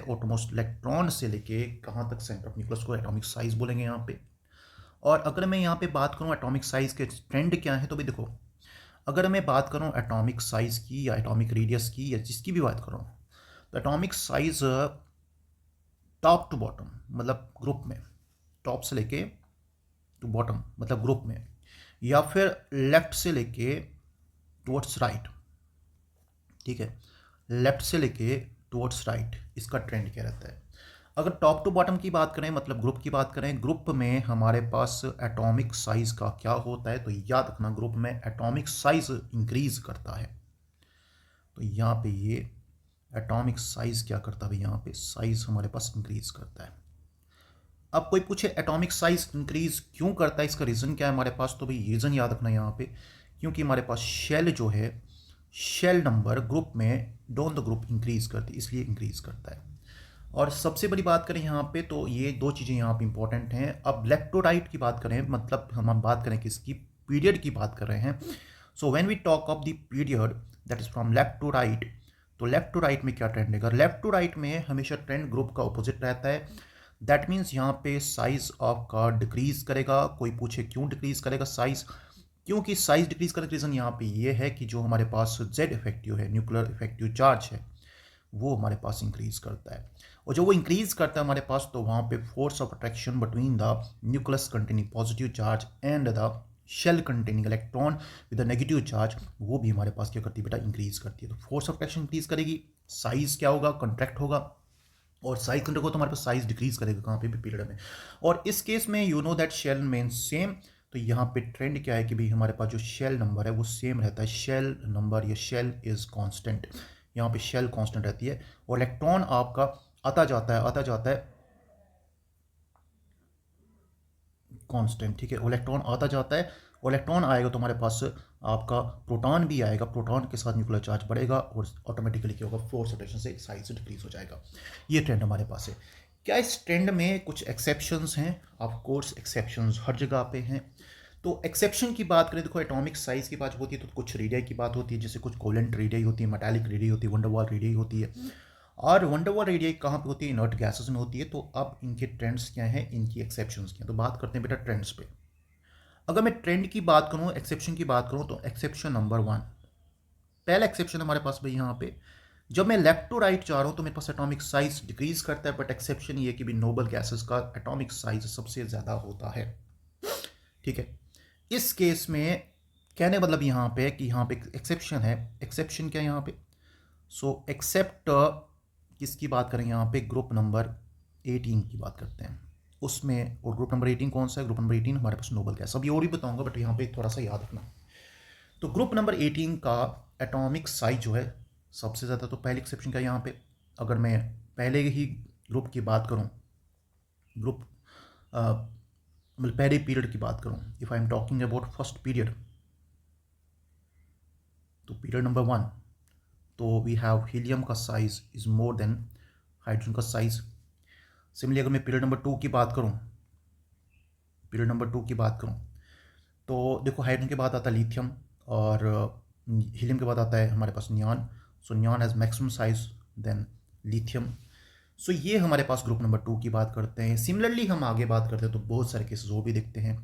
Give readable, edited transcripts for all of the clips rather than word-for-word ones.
Outermost electron से लेके कहाँ तक सेंटर ऑफ न्यूक्लियस को एटॉमिक साइज बोलेंगे यहाँ पे। और अगर मैं यहाँ पे बात करूँ एटॉमिक साइज के ट्रेंड क्या है, तो भी देखो, अगर मैं बात करूँ एटॉमिक साइज की या एटॉमिक रेडियस की या जिसकी भी बात करूँ, तो atomic size top to bottom मतलब ग्रुप में, टॉप से लेके टू बॉटम मतलब ग्रुप में, या फिर लेफ्ट से लेके टुवर्ड्स राइट, ठीक है, लेफ्ट से लेके टुवर्ड्स राइट, इसका ट्रेंड क्या रहता है। अगर टॉप टू बॉटम की बात करें मतलब ग्रुप की बात करें, ग्रुप में हमारे पास एटॉमिक साइज का क्या होता है, तो याद रखना ग्रुप में एटॉमिक साइज इंक्रीज करता है। तो यहाँ पे ये एटॉमिक साइज क्या करता है, यहाँ पे साइज हमारे पास इंक्रीज करता है। अब कोई पूछे एटॉमिक साइज इंक्रीज क्यों करता है, इसका रीज़न क्या है हमारे पास, तो भाई रीज़न याद रखना यहाँ पे, क्योंकि हमारे पास शेल जो है, शेल नंबर ग्रुप में डोन द ग्रुप इंक्रीज करती है, इसलिए इंक्रीज करता है। और सबसे बड़ी बात करें यहाँ पे, तो ये दो चीज़ें यहाँ पे इंपॉर्टेंट हैं। अब लेफ्ट टू राइट की बात करें, मतलब हम बात करें किसकी, पीरियड की बात कर रहे हैं। So when we talk of the period that is from left to right, तो लेफ्ट टू राइट में क्या ट्रेंड रहेगा, लेफ्ट टू राइट में हमेशा ट्रेंड ग्रुप का ऑपोजिट रहता है। दैट मीन्स यहाँ पे साइज ऑफ का डिक्रीज करेगा। कोई पूछे क्यों डिक्रीज करेगा साइज, क्योंकि साइज डिक्रीज करने का रीज़न यहाँ पे ये है कि जो हमारे पास जेड इफेक्टिव है, न्यूक्लियर इफेक्टिव चार्ज है, वो हमारे पास इंक्रीज करता है। और जो वो इंक्रीज करता है हमारे पास, तो वहाँ पे force of attraction between the nucleus containing positive charge and the shell containing electron with the negative charge, वो भी हमारे पास क्या करती है बेटा, इंक्रीज करती है। तो फोर्स ऑफ अट्रैक्शन इंक्रीज करेगी, साइज क्या होगा, कंट्रैक्ट होगा, और साइज कंट्रैक्ट होगा तो हमारे पास साइज डिक्रीज करेगा कहाँ पे भी पीरियड में। और इस केस में you know that shell means same, तो यहाँ पे ट्रेंड क्या है कि भाई हमारे पास जो शेल नंबर है वो सेम रहता है, शेल नंबर या शेल इज कांस्टेंट, यहाँ पे शेल कांस्टेंट रहती है। और इलेक्ट्रॉन आपका आता जाता है कांस्टेंट, ठीक है, इलेक्ट्रॉन आता जाता है, और इलेक्ट्रॉन आएगा तो हमारे पास आपका प्रोटॉन भी आएगा, प्रोटॉन के साथ न्यूक्लियर चार्ज बढ़ेगा और ऑटोमेटिकली क्या होगा, फोर्स अट्रैक्शन से साइज डिक्रीज हो जाएगा। ये ट्रेंड हमारे पास है। क्या इस ट्रेंड में कुछ एक्सेप्शंस हैं, ऑफ कोर्स एक्सेप्शंस हर जगह पे हैं। तो एक्सेप्शन की बात करें, देखो एटॉमिक साइज की बात होती है तो कुछ रेडियाई की बात होती है, जैसे कुछ कोवेलेंट रेडियाई होती है, मेटालिक रेडियाई होती है, वंडरवाल रेडियाई होती है। और वंडरवाल रेडियाई कहाँ पे होती है, इनर्ट गैसेस में होती है। तो अब इनके ट्रेंड्स क्या हैं, इनकी एक्सेप्शंस क्या हैं, तो बात करते हैं बेटा ट्रेंड्स पे। अगर मैं ट्रेंड की बात करूँ, एक्सेप्शन की बात करूँ, तो एक्सेप्शन नंबर 1, पहला एक्सेप्शन हमारे पास भाई यहाँ पे, जब मैं लेफ्ट टू राइट जा रहा हूँ तो मेरे पास एटॉमिक साइज डिक्रीज करता है, बट एक्सेप्शन ये कि भी नोबल गैसेस का एटॉमिक साइज सबसे ज़्यादा होता है, ठीक है। इस केस में कहने मतलब यहाँ पे कि यहाँ पे एक्सेप्शन है, एक्सेप्शन क्या है यहाँ पे, सो एक्सेप्ट किसकी बात करें यहाँ पे, ग्रुप नंबर 18 की बात करते हैं उसमें। और ग्रुप नंबर 18 कौन सा है, ग्रुप नंबर 18 हमारे पास नोबल गैस, अभी और भी बताऊंगा बट यहाँ पे थोड़ा सा याद रखना। तो ग्रुप नंबर 18 का एटॉमिक साइज जो है सबसे ज़्यादा, तो पहले एक्सेप्शन का यहाँ पे, अगर मैं पहले ही ग्रुप की बात करूँ, ग्रुप मतलब पहले पीरियड की बात करूँ, if I am talking about first period, तो पीरियड नंबर 1, तो वी हैव हीलियम का size is more than hydrogen का साइज। सिमिलरली अगर मैं पीरियड नंबर 2 की बात करूँ, पीरियड नंबर 2 की बात करूँ, तो देखो हाइड्रोजन के बाद आता है लिथियम, और हीलियम के बाद आता है हमारे पास neon. So neon has maximum size than lithium. So ये हमारे पास ग्रुप नंबर 2 की बात करते हैं। सिमिलरली हम आगे बात करते हैं तो बहुत सारे केसेस वो भी देखते हैं।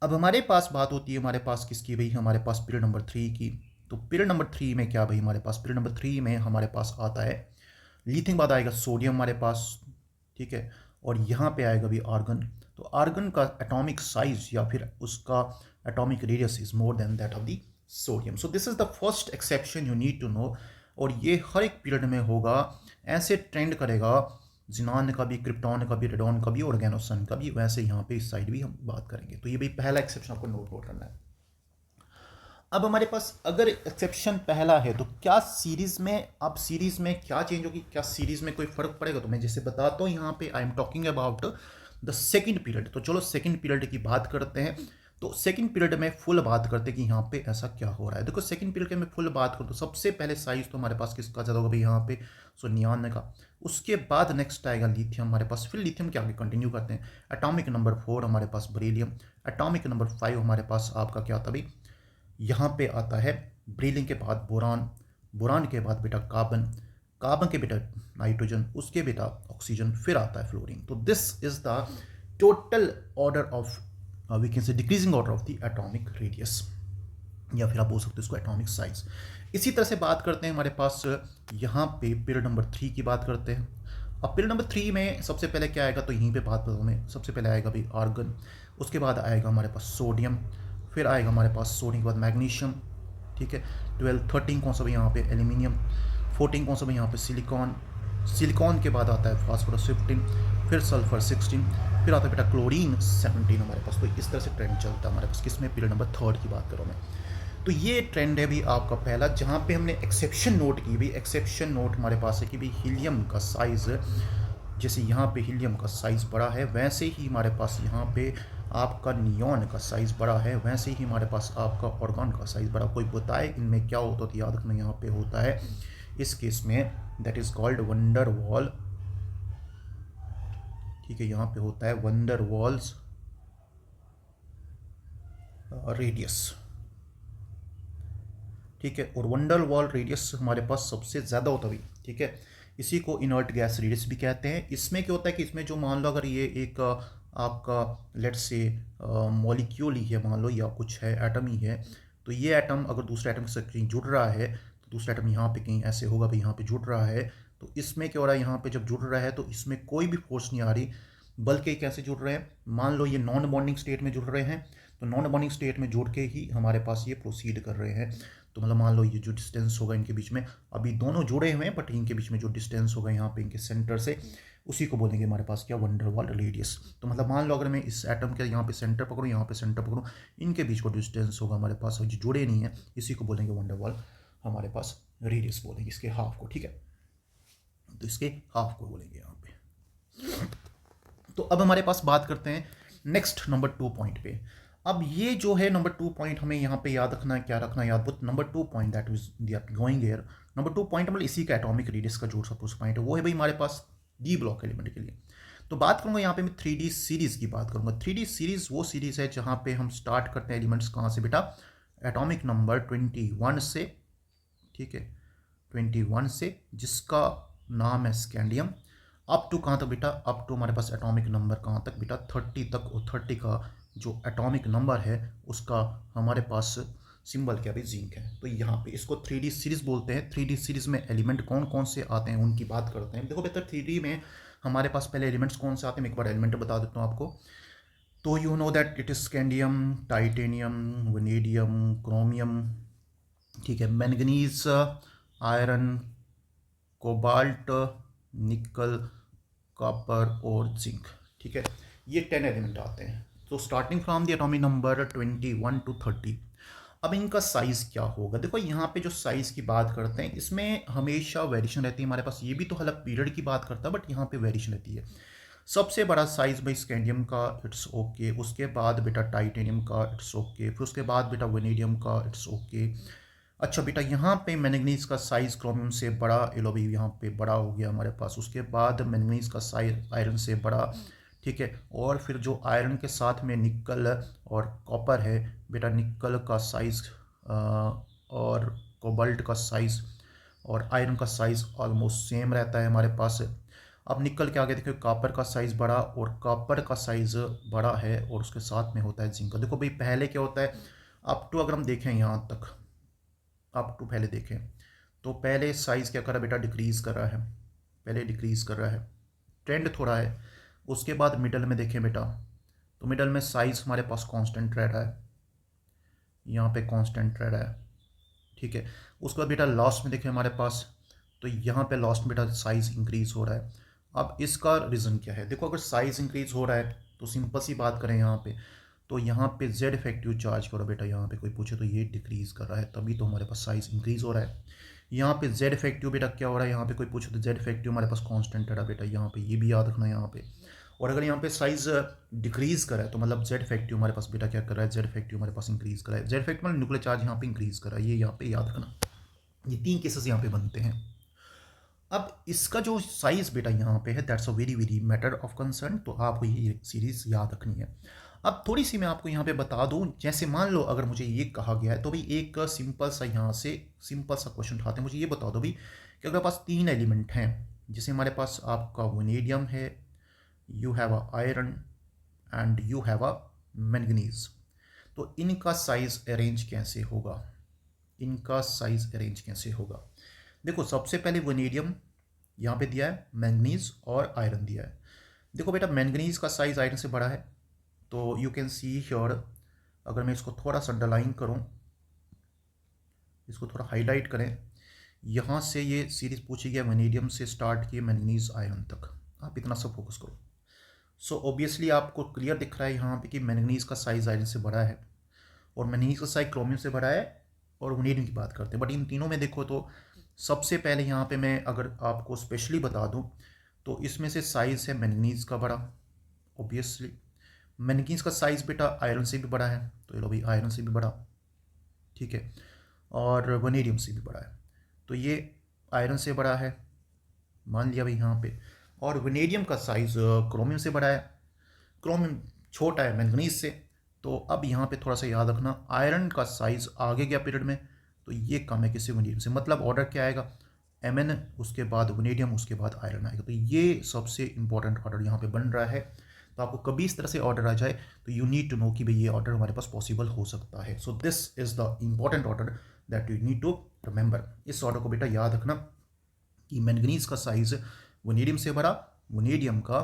अब हमारे पास बात होती है हमारे पास किसकी भाई, हमारे पास पीरियड नंबर 3 की। तो पीरियड नंबर 3 में क्या भाई, हमारे पास पीरियड नंबर 3 में हमारे पास आता है लिथियम, बाद आएगा सोडियम हमारे पास, ठीक है, और यहाँ पे आएगा भी आर्गन। तो आर्गन का एटॉमिक साइज या फिर उसका atomic radius is more than that of the sodium. So this is the first exception you need to know, और ये हर एक पीरियड में होगा, ऐसे ट्रेंड करेगा, जिनान का भी, क्रिप्टॉन का भी, रेडॉन का भी, ऑर्गेनोसन का भी, वैसे यहाँ पे इस साइड भी हम बात करेंगे। तो ये भी पहला एक्सेप्शन आपको नोट करना है। अब हमारे पास अगर एक्सेप्शन पहला है तो क्या सीरीज में, अब सीरीज में क्या चेंज होगी, क्या सीरीज में कोई फर्क पड़ेगा, तो मैं जैसे बताता हूँ यहाँ पे I am talking about the second period. तो चलो सेकंड पीरियड की बात करते हैं। तो सेकंड पीरियड में फुल बात करते हैं कि यहाँ पे ऐसा क्या हो रहा है। देखो सेकंड पीरियड के में फुल बात करूँ तो सबसे पहले साइज तो हमारे पास किसका ज़्यादा होगा भाई, यहाँ पे सो नियॉन का। उसके बाद नेक्स्ट आएगा लिथियम हमारे पास, फिर लिथियम के आगे कंटिन्यू करते हैं। एटॉमिक नंबर 4 हमारे पास बेरिलियम, एटॉमिक नंबर 5 हमारे पास आपका क्या आता भाई, यहाँ पे आता है ब्रिलियम के बाद बोरान, बोरान के बाद बेटा कार्बन, कार्बन के बेटा नाइट्रोजन, उसके बेटा ऑक्सीजन, फिर आता है फ्लोरीन। तो this is the total order of we can say decreasing order of the atomic radius, या फिर आप बोल सकते हो इसको एटॉमिक साइज। इसी तरह से बात करते हैं हमारे पास यहाँ पे पीरियड नंबर 3 की बात करते हैं। अब पीरियड नंबर 3 में सबसे पहले क्या आएगा, तो यहीं पे बात करूँ मैं, सबसे पहले आएगा भाई आर्गन, उसके बाद आएगा हमारे पास सोडियम, फिर आएगा हमारे पास सोडियम के बाद मैग्नीशियम, ठीक है। 12 13 कौन सा भाई यहाँ पे एल्यूमिनियम, 14 कौन सा भाई यहाँ पे सिलिकॉन, सिलिकॉन के बाद आता है फास्फोरस 15, फिर सल्फर 16, फिर आता है बेटा क्लोरीन 17 हमारे पास। तो इस तरह से ट्रेंड चलता है हमारे पास, किसमें, पीरियड नंबर 3 की बात करूँ मैं। तो ये ट्रेंड है भी आपका पहला, जहाँ पे हमने एक्सेप्शन नोट की भी, एक्सेप्शन नोट हमारे पास है कि भी हीलियम का साइज़, जैसे यहाँ पे हीलियम का साइज़ बड़ा है, वैसे ही हमारे पास यहाँ पे आपका नियॉन का साइज़ बड़ा है, वैसे ही हमारे पास आपका ऑर्गन का साइज़ बड़ा। कोई बताए इनमें क्या होता है, तो याद रखना यहाँ पे होता है इस केस में that is called wonder wall, ठीक है। यहाँ पे होता है वंडर वॉल्स रेडियस, ठीक है। और वंडर वॉल रेडियस हमारे पास सबसे ज़्यादा होता है, ठीक है। इसी को इनर्ट गैस रेडियस भी कहते हैं। इसमें क्या होता है कि इसमें जो मान लो अगर ये एक आपका लेट्स से मॉलिक्यूल ही है मान लो, या कुछ है एटम ही है, तो ये एटम अगर दूसरे एटम के साथ कहीं जुड़ रहा है, तो दूसरा एटम यहाँ पे कहीं ऐसे होगा भाई, यहाँ पे जुड़ रहा है, तो इसमें क्या हो रहा है, यहाँ पे जब जुड़ रहा है तो इसमें कोई भी फोर्स नहीं आ रही, बल्कि कैसे जुड़ रहे हैं, मान लो ये नॉन बॉन्डिंग स्टेट में जुड़ रहे हैं, तो नॉन बॉन्डिंग स्टेट में जुड़ के ही हमारे पास ये प्रोसीड कर रहे हैं। तो मतलब मान लो ये जो डिस्टेंस होगा इनके बीच में, अभी दोनों जुड़े हुए हैं बट इनके बीच में जो डिस्टेंस होगा यहाँ पे इनके सेंटर से, उसी को बोलेंगे हमारे पास क्या, वंडर वॉल रेडियस। तो मतलब मान लो अगर मैं इस एटम के यहाँ पे सेंटर पकड़ूँ, यहाँ पे सेंटर पकड़ूँ, इनके बीच को डिस्टेंस होगा हमारे पास, जो जुड़े नहीं है, इसी को बोलेंगे वंडर वॉल हमारे पास रेडियस बोलेंगे, इसके हाफ को, ठीक है। तो इसके हाफ को बोलेंगे यहाँ पे। तो अब हमारे पास बात करते हैं नेक्स्ट नंबर 2 पॉइंट पे। अब ये जो है नंबर 2 पॉइंट हमें यहाँ पे याद रखना है, क्या रखना है याद, बुत number 2 point that is going here. Number 2 point मतलब इसी का एटॉमिक रेडियस का जो सपोज पॉइंट है वो है भाई हमारे पास डी ब्लॉक एलिमेंट के लिए। तो बात करूंगा यहाँ पे मैं 3D सीरीज की बात करूंगा। 3D सीरीज वो सीरीज है जहाँ पे हम स्टार्ट करते हैं एलिमेंट्स कहाँ से बेटा, एटॉमिक नंबर 21 से, ठीक है, 21 से, जिसका नाम है स्कैंडियम, अप टू कहाँ तक बेटा, अप टू हमारे पास एटॉमिक नंबर कहाँ तक बेटा, 30 तक। और 30 का जो एटॉमिक नंबर है उसका हमारे पास सिंबल क्या भाई, जिंक है। तो यहाँ पे इसको 3D सीरीज बोलते हैं। 3D सीरीज में एलिमेंट कौन कौन से आते हैं उनकी बात करते हैं। देखो बेहतर 3D में हमारे पास पहले एलिमेंट्स कौन से आते हैं, मैं एक बार एलिमेंट बता देता हूँ आपको। तो you know that it is scandium, titanium, vanadium, chromium, ठीक है, मैंगनीज, आयरन, कोबाल्ट, निकल, कॉपर और जिंक, ठीक है। ये 10 एलिमेंट आते हैं। तो starting from the atomic number 21 to 30। अब इनका साइज़ क्या होगा, देखो यहाँ पे जो साइज़ की बात करते हैं इसमें हमेशा वेरिएशन रहती है हमारे पास। ये भी तो अलग पीरियड की बात करता है बट यहाँ पे वेरिएशन रहती है। सबसे बड़ा साइज़ भाई स्कैंडियम का, इट्स ओके। उसके बाद बेटा टाइटेनियम का, इट्स ओके। फिर उसके बाद बेटा वेनेडियम का, इट्स ओके। अच्छा बेटा यहाँ पे मैंगनीज का साइज़ क्रोमियम से बड़ा, एलो भी यहाँ पे बड़ा हो गया हमारे पास। उसके बाद मैंगनीज का साइज आयरन से बड़ा, ठीक है। और फिर जो आयरन के साथ में निकल और कॉपर है बेटा, निकल का साइज़ और कोबाल्ट का साइज़ और आयरन का साइज़ ऑलमोस्ट सेम रहता है हमारे पास। अब निकल के आगे देखो कॉपर का साइज़ बड़ा और कॉपर का साइज़ बड़ा है, और उसके साथ में होता है जिंक। देखो भाई पहले क्या होता है, अप टू अगर हम देखें यहाँ तक, अप टू पहले देखें तो पहले साइज़ क्या कर रहा है बेटा, डिक्रीज़ कर रहा है, पहले डिक्रीज़ कर रहा है, ट्रेंड थोड़ा है। उसके बाद मिडल में देखें बेटा, तो मिडल में साइज़ हमारे पास कांस्टेंट रह रहा है, यहाँ पे कांस्टेंट रह रहा है, ठीक है। उसके बाद बेटा लास्ट में देखें हमारे पास, तो यहाँ पे लास्ट में बेटा साइज़ इंक्रीज़ हो रहा है। अब इसका रीज़न क्या है, देखो अगर साइज़ इंक्रीज़ हो रहा है तो सिंपल सी बात करें यहाँ पे, तो यहाँ पे जेड इफेक्टिव चार्ज करो बेटा, यहाँ पे कोई पूछे तो ये डिक्रीज़ कर रहा है, तभी तो हमारे पास साइज़ इंक्रीज़ हो रहा है। यहाँ पे जेड इफेक्टिव बेटा क्या हो रहा है, यहाँ पे कोई पूछे तो जेड इफेक्टिव हमारे पास कांस्टेंट है बेटा, यहाँ पे ये भी याद रखना है यहाँ पे। और अगर यहाँ पे साइज़ डिक्रीज़ कर रहा है तो मतलब जेड इफेक्टिव हमारे पास बेटा क्या कर रहा है, जेड इफेक्टिव हमारे पास इंक्रीज़ कर रहा है। जेड इफेक्टिव मतलब न्यूक्लियर चार्ज यहाँ पे इंक्रीज़ कर रहा है, ये यहाँ पे याद रखना। ये 3 केसेस यहाँ पे बनते हैं। अब इसका जो साइज़ बेटा यहाँ पे है that's a very very matter of concern, तो आपको ये सीरीज़ याद रखनी है। अब थोड़ी सी मैं आपको यहाँ पे बता दूँ, जैसे मान लो अगर मुझे ये कहा गया है तो भाई एक सिंपल सा यहाँ से सिंपल सा क्वेश्चन उठाते हैं, मुझे ये बता दो भाई कि अगर पास 3 एलिमेंट हैं, जैसे हमारे पास आपका वनेडियम है, you have a iron and you have a manganese, तो इनका साइज अरेंज कैसे होगा? इनका साइज अरेंज कैसे होगा? देखो सबसे पहले वनेडियम यहाँ पे दिया है, मैंगनीज और आयरन दिया है। देखो बेटा मैंगनीज का साइज आयरन से बड़ा है, तो यू कैन सी हियर, अगर मैं इसको थोड़ा सा अंडरलाइन करूँ, इसको थोड़ा हाईलाइट करें, यहाँ से ये सीरीज पूछी गई वनेडियम से स्टार्ट किए मैंगनीज आयरन तक, आप इतना सब फोकस करो। सो ऑब्वियसली आपको क्लियर दिख रहा है यहाँ पे कि मैंगनीज का साइज आयरन से बड़ा है और मैंगनीज का साइज क्रोमियम से बड़ा है, और वनेडियम की बात करते हैं। बट इन तीनों में देखो तो सबसे पहले यहाँ पे मैं अगर आपको स्पेशली बता दूँ तो इसमें से साइज़ है मैंगनीज का बड़ा, ऑब्वियसली मैंगनीज का साइज़ बेटा आयरन से भी बड़ा है, तो ये लो भाई आयरन से भी बड़ा, ठीक है, और वनेडियम से भी बड़ा है, तो ये आयरन से बड़ा है मान लिया भाई यहाँ पे, और वनेडियम का साइज़ क्रोमियम से बड़ा है, क्रोमियम छोटा है मैंगनीज से। तो अब यहाँ पे थोड़ा सा याद रखना, आयरन का साइज़ आगे गया पीरियड में, तो ये कम है किसी वनेडियम से, मतलब ऑर्डर क्या आएगा, Mn उसके बाद वनेडियम उसके बाद आयरन आएगा, तो ये सबसे इंपॉर्टेंट ऑर्डर यहाँ पे बन रहा है। तो आपको कभी इस तरह से ऑर्डर आ जाए तो यू नीड टू नो कि भाई ये ऑर्डर हमारे पास पॉसिबल हो सकता है। So this is the important order that you need to remember. इस ऑर्डर को बेटा याद रखना कि मैंगनीज का साइज वनेडियम से बड़ा, वनेडियम का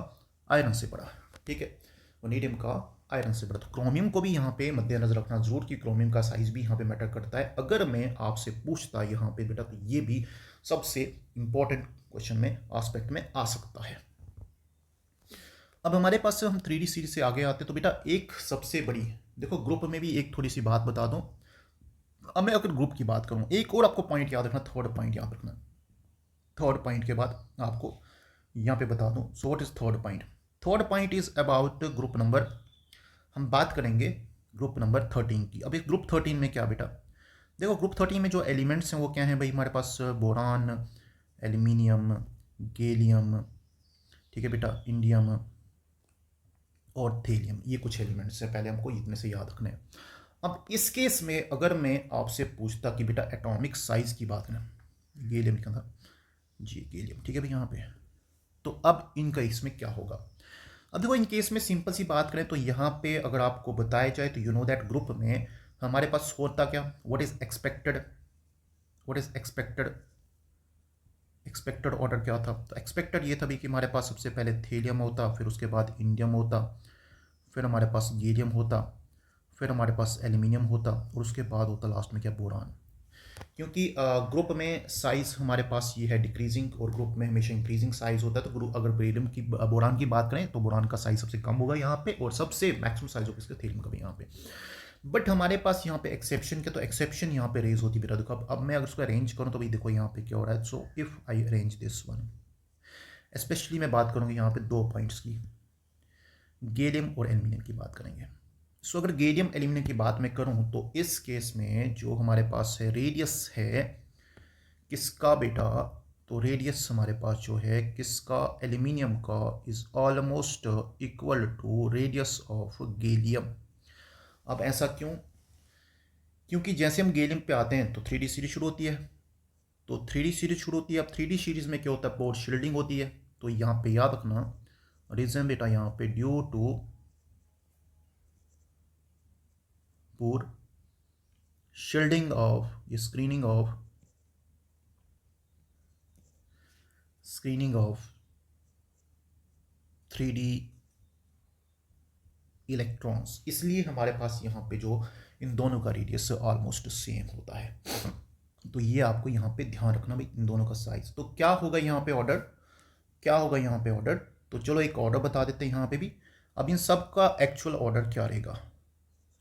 आयरन से बड़ा, ठीक है, वनेडियम का आयरन से बड़ा। तो क्रोमियम को भी यहाँ पे मद्देनजर रखना जरूर कि क्रोमियम का साइज भी यहाँ पे मैटर करता है। अगर मैं आपसे पूछता यहाँ पे बेटा, तो ये भी सबसे इंपॉर्टेंट क्वेश्चन में एस्पेक्ट में आ सकता है। अब हमारे पास हम 3D सीरीज से आगे आते हैं, तो बेटा एक सबसे बड़ी, देखो ग्रुप में भी एक थोड़ी सी बात बता दूं। अब मैं अगर ग्रुप की बात करूं, एक और आपको पॉइंट याद रखना, थर्ड पॉइंट याद रखना, थर्ड पॉइंट के बाद आपको यहाँ पे बता दूं। So what is third point? Third point is about group number, हम बात करेंगे ग्रुप नंबर 13 की। अब इस ग्रुप 13 में क्या बेटा, देखो ग्रुप 13 में जो एलिमेंट्स हैं वो क्या हैं भाई, हमारे पास बोरान, एल्यूमिनियम, गैलियम, ठीक है बेटा, इंडियम और थेलियम, ये कुछ एलिमेंट्स हैं, पहले हमको इतने से याद रखने हैं। अब इस केस में अगर मैं आपसे पूछता कि बेटा एटॉमिक साइज की बात करें, गैलियम लिखा था जी, गैलियम, ठीक है भाई यहाँ पे, तो अब इनका इसमें क्या होगा? अब देखो इन केस में सिंपल सी बात करें तो यहाँ पे अगर आपको बताया जाए तो यू नो दैट ग्रुप में हमारे पास होता क्या, what is expected, what is expected, expected order क्या था? तो एक्सपेक्टेड ये था भी कि हमारे पास सबसे पहले थेलियम होता, फिर उसके बाद इंडियम होता, फिर हमारे पास गैलियम होता, फिर हमारे पास एल्यूमिनियम होता, और उसके बाद होता लास्ट में क्या, बोरान। क्योंकि ग्रुप में साइज हमारे पास ये है डिक्रीजिंग और ग्रुप में हमेशा इंक्रीजिंग साइज होता है, तो ग्रुप अगर बेरियम की बोरान की बात करें तो बोरान का साइज सबसे कम होगा यहाँ पे, और सबसे मैक्सिमम साइज होगा इसका थेलियम का भी यहाँ पे। बट हमारे पास यहाँ पे एक्सेप्शन के, तो एक्सेप्शन यहाँ पे रेज होती है बेटा। देखो अब मैं अगर उसको अरेंज करूँ तो भाई देखो यहाँ पे क्या हो रहा है। So if I arrange this one, specially मैं बात करूँगी यहाँ पे दो पॉइंट्स की, गैलियम और एल्यूमिनियम की बात करेंगे। सो अगर गैलियम एल्यूमिनियम की बात मैं करूँ तो इस केस में जो हमारे पास है रेडियस है किसका बेटा, तो रेडियस हमारे पास जो है किसका, एल्यूमिनियम का, is almost equal to radius of gallium. अब ऐसा क्यों? क्योंकि जैसे हम गैलियम पे आते हैं तो 3D सीरीज शुरू होती है, तो 3D सीरीज शुरू होती है। अब 3D सीरीज में क्या होता है, पोर शील्डिंग होती है। तो यहाँ पे याद रखना रीजन बेटा, यहाँ पे due to poor shielding of, ये स्क्रीनिंग ऑफ 3D इलेक्ट्रॉन्स, इसलिए हमारे पास यहाँ पे जो इन दोनों का रेडियस ऑलमोस्ट सेम होता है। तो ये आपको यहाँ पे ध्यान रखना भाई, इन दोनों का साइज। तो क्या होगा यहाँ पे ऑर्डर, क्या होगा यहाँ पे ऑर्डर? तो चलो एक ऑर्डर बता देते हैं यहाँ पे भी। अब इन सब का एक्चुअल ऑर्डर क्या रहेगा?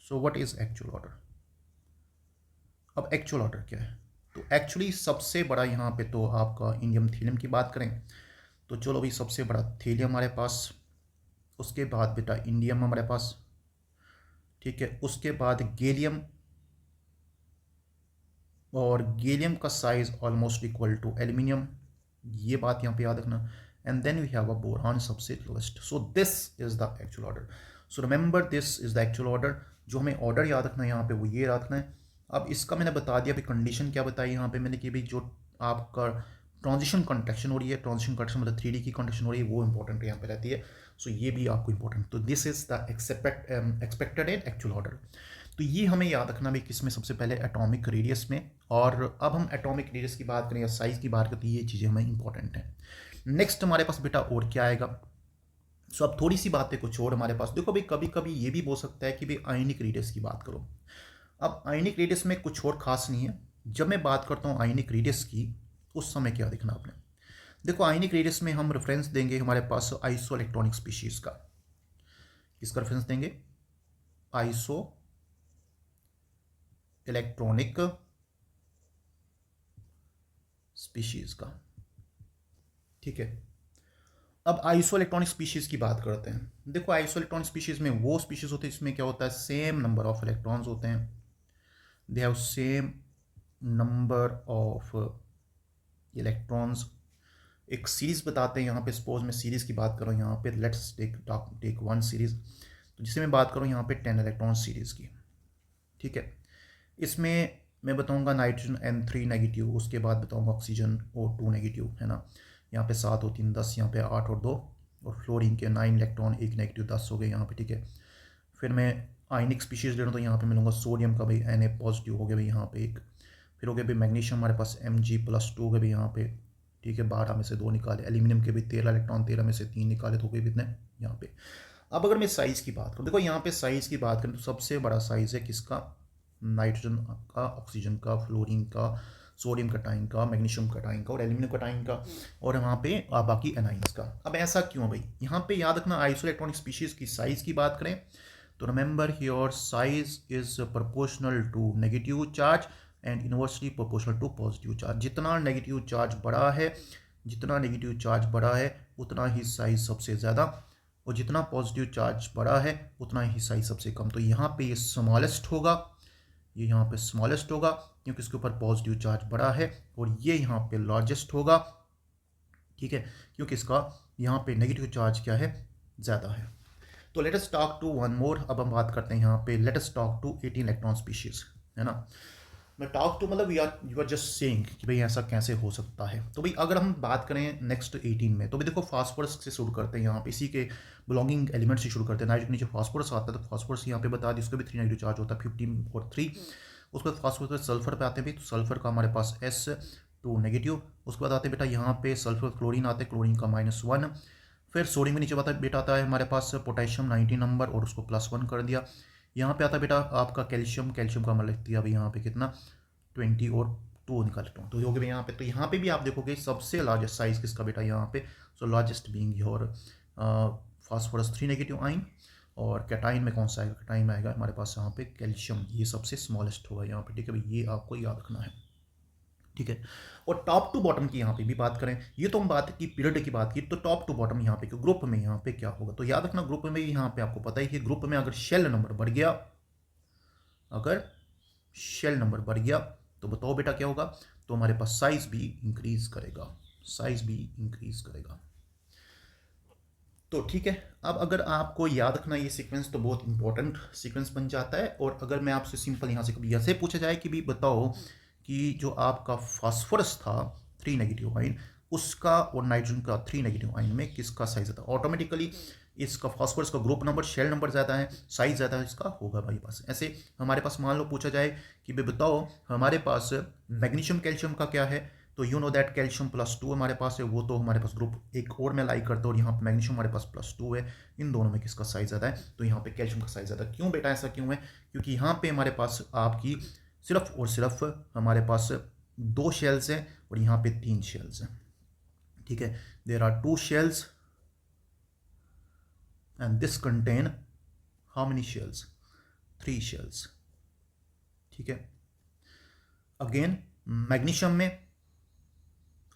So what is actual order? अब एक्चुअल ऑर्डर क्या है? तो एक्चुअली सबसे बड़ा यहाँ पे तो आपका इंडियम थीलियम की बात करें तो चलो भाई सबसे बड़ा थीलियम हमारे पास, उसके बाद बेटा इंडियम हमारे पास, ठीक है, उसके बाद गैलियम, और गैलियम का size almost equal to aluminium, ये बात यहाँ पे याद रखना। And then we have a boron सबसे lowest. So this is the actual order. So remember this is the actual order. जो हमें ऑर्डर याद रखना है यहाँ पे वो ये याद रखना है। अब इसका मैंने बता दिया, अभी कंडीशन क्या बताई यहाँ पे मैंने कि भाई जो आपका ट्रांजिशन कंट्रैक्शन हो रही है, ट्रांजिशन कंट्रैक्शन मतलब 3D की कंट्रैक्शन हो रही है, वो इंपॉर्टेंट यहाँ पे रहती है। सो ये भी आपको इंपॉर्टेंट, तो this is the expected and actual order. तो ये हमें याद रखना भी किसमें, सबसे पहले एटॉमिक रेडियस में। और अब हम एटॉमिक रेडियस की बात करें या साइज की बात करें तो ये चीज़ें हमें इंपॉर्टेंट हैं। नेक्स्ट हमारे पास बेटा और क्या आएगा। सो अब थोड़ी सी बातें कुछ और हमारे पास, देखो भाई कभी कभी ये भी बोल सकता है कि भाई आयनिक रेडियस की बात करो। अब आयनिक रेडियस में कुछ और खास नहीं है। जब मैं बात करता हूँ आयनिक रेडियस की, उस समय क्या देखना आपने, देखो आयनिक रेडियस में हम रेफरेंस देंगे हमारे पास आइसो इलेक्ट्रॉनिक स्पीशीज का। किसका रेफरेंस देंगे, आइसो इलेक्ट्रॉनिक स्पीशीज का, ठीक है। अब आइसो इलेक्ट्रॉनिक स्पीशीज की बात करते हैं। देखो आइसो इलेक्ट्रॉनिक स्पीशीज में वो स्पीशीज होते हैं जिसमें क्या होता है, सेम नंबर ऑफ इलेक्ट्रॉन्स होते हैं, they have same number of electrons. एक सीरीज बताते हैं यहाँ पे, सपोज मैं सीरीज की बात करूँ यहाँ पे, लेट्स टेक वन सीरीज, तो जिसे मैं बात करूँ यहाँ पे 10 इलेक्ट्रॉन सीरीज की, ठीक है। इसमें मैं बताऊंगा नाइट्रोजन N3 नेगेटिव, उसके बाद बताऊंगा ऑक्सीजन O2 नेगेटिव, है ना। यहाँ पे 7 और 3 10, यहाँ पे 8 और 2, और फ्लोरीन के 9 इलेक्ट्रॉन 1 नेगेटिव 10 हो गए यहाँ पे, ठीक है। फिर मैं आयनिक स्पीशीज ले रहा हूँ तो यहाँ पे मिलूंगा सोडियम का भाई Na पॉजिटिव हो गया भाई यहाँ पे एक, फिर हो गया भाई मैग्नीशियम हमारे पास Mg+2 हो गया भाई यहाँ पे, ठीक है। 12 में से 2 निकाले, एल्यूमिनियम के भी 13 इलेक्ट्रॉन, 13 में से 3 निकाले तो हो गए कितने यहाँ पे। अब अगर मैं साइज़ की बात करूँ, देखो यहाँ पे साइज़ की बात करें तो सबसे बड़ा साइज़ है किसका, नाइट्रोजन का, ऑक्सीजन का, फ्लोरीन का, सोडियम कटाइन का, मैग्नीशियम कटाइन का और एल्यूमिनियम कटाइन का, और वहाँ पे बाकी एनाइंस का। अब ऐसा क्यों भाई, यहाँ पे याद रखना आइसो इलेक्ट्रॉनिक स्पीशीज की साइज़ की बात करें तो remember here size is proportional to negative charge and inversely proportional to positive charge. जितना नेगेटिव चार्ज बड़ा है, जितना नेगेटिव चार्ज बड़ा है उतना ही साइज सबसे ज़्यादा, और जितना पॉजिटिव चार्ज बड़ा है उतना ही साइज सबसे कम। तो यहाँ पे ये स्मॉलेस्ट होगा, ये यहाँ पे स्मॉलेस्ट होगा क्योंकि इसके ऊपर पॉजिटिव चार्ज बड़ा है, और ये यहाँ पे लार्जेस्ट होगा, ठीक है, क्योंकि इसका यहाँ पे नेगेटिव चार्ज क्या है, ज़्यादा है। तो let us talk to one more. अब हम बात करते हैं यहाँ पे, let us talk to 18 electron species, है ना। मैं टॉक टू मतलब यू आर जस्ट सेइंग कि भाई ऐसा कैसे हो सकता है। तो भाई अगर हम बात करें नेक्स्ट 18 में, तो भाई देखो फास्फोरस से शुरू करते हैं यहाँ पे, इसी के बिलोंगिंग एलिमेंट से शुरू करते हैं। नाइट्रोजन नीचे फास्फोरस आता है, तो फास्फोरस यहाँ पे बता दी, उसका भी 3 नेगेटिव चार्ज होता है, 15 और 3। उसके बाद फास्फोरस पे सल्फर पे आते हैं भाई, तो सल्फर का हमारे पास S2 नेगेटिव। उसके बाद आते हैं बेटा यहाँ पे सल्फर क्लोरीन आते हैं, क्लोरीन का -1। फिर सोडियम में नीचे बेटा आता है हमारे पास पोटेशियम 19 नंबर, और उसको +1 कर दिया। यहाँ पे आता है बेटा आपका कैल्शियम, कैल्शियम का हमारा लिख दिया अभी यहाँ पे कितना 20 और 2 निकालता हूँ, तो हो गया यहाँ पे। तो यहाँ पे भी आप देखोगे सबसे लार्जेस्ट साइज किसका बेटा यहाँ पे, so largest being your phosphorus 3 negative ion. और कैटाइन में कौन सा आएगा, कैटाइन में आएगा हमारे पास यहाँ पे कैल्शियम, ये सबसे स्मॉलेस्ट होगा यहाँ पे, ठीक है भाई, ये आपको याद रखना है, ठीक है। और टॉप टू बॉटम की यहाँ पे भी बात करें, ये तो हम बात की पीरियड की बात की, तो टॉप टू बॉटम यहाँ पे ग्रुप में यहाँ पे क्या होगा, तो याद रखना ग्रुप में यहाँ पे आपको पता ही है, ग्रुप में अगर शेल नंबर बढ़ गया, अगर शेल नंबर बढ़ गया तो बताओ बेटा क्या होगा, तो हमारे पास साइज भी इंक्रीज करेगा, साइज भी इंक्रीज करेगा। तो ठीक है, अब अगर आपको याद रखना ये सीक्वेंस तो बहुत इंपॉर्टेंट सीक्वेंस बन जाता है। और अगर मैं आपसे सिंपल यहाँ से कभी ऐसे पूछा जाए कि भी बताओ कि जो आपका फास्फोरस था 3 नेगेटिव आइन, उसका और नाइट्रोजन का 3 नेगेटिव आइन में किसका साइज आता है, ऑटोमेटिकली इसका फास्फोरस का ग्रुप नंबर, शेल नंबर ज़्यादा है, साइज ज़्यादा है, इसका होगा भाई पास। ऐसे हमारे पास मान लो पूछा जाए कि भाई बताओ हमारे पास मैग्नीशियम कैल्शियम का क्या है, तो यू नो दैट कैल्शियम +2 हमारे पास है, वो तो हमारे पास ग्रुप एक और में लाइक करता हूँ, और यहाँ पे मैग्नीशियम हमारे पास +2 है। इन दोनों में किसका साइज ज़्यादा है, तो यहाँ पे कैल्शियम का साइज ज़्यादा। क्यों बेटा ऐसा क्यों है, क्योंकि यहाँ पे हमारे पास आपकी सिर्फ और सिर्फ हमारे पास 2 शेल्स हैं और यहाँ पे 3 शेल्स हैं, ठीक है। There are 2 shells and this contain how many shells, 3 shells, ठीक है। अगेन मैग्नीशियम में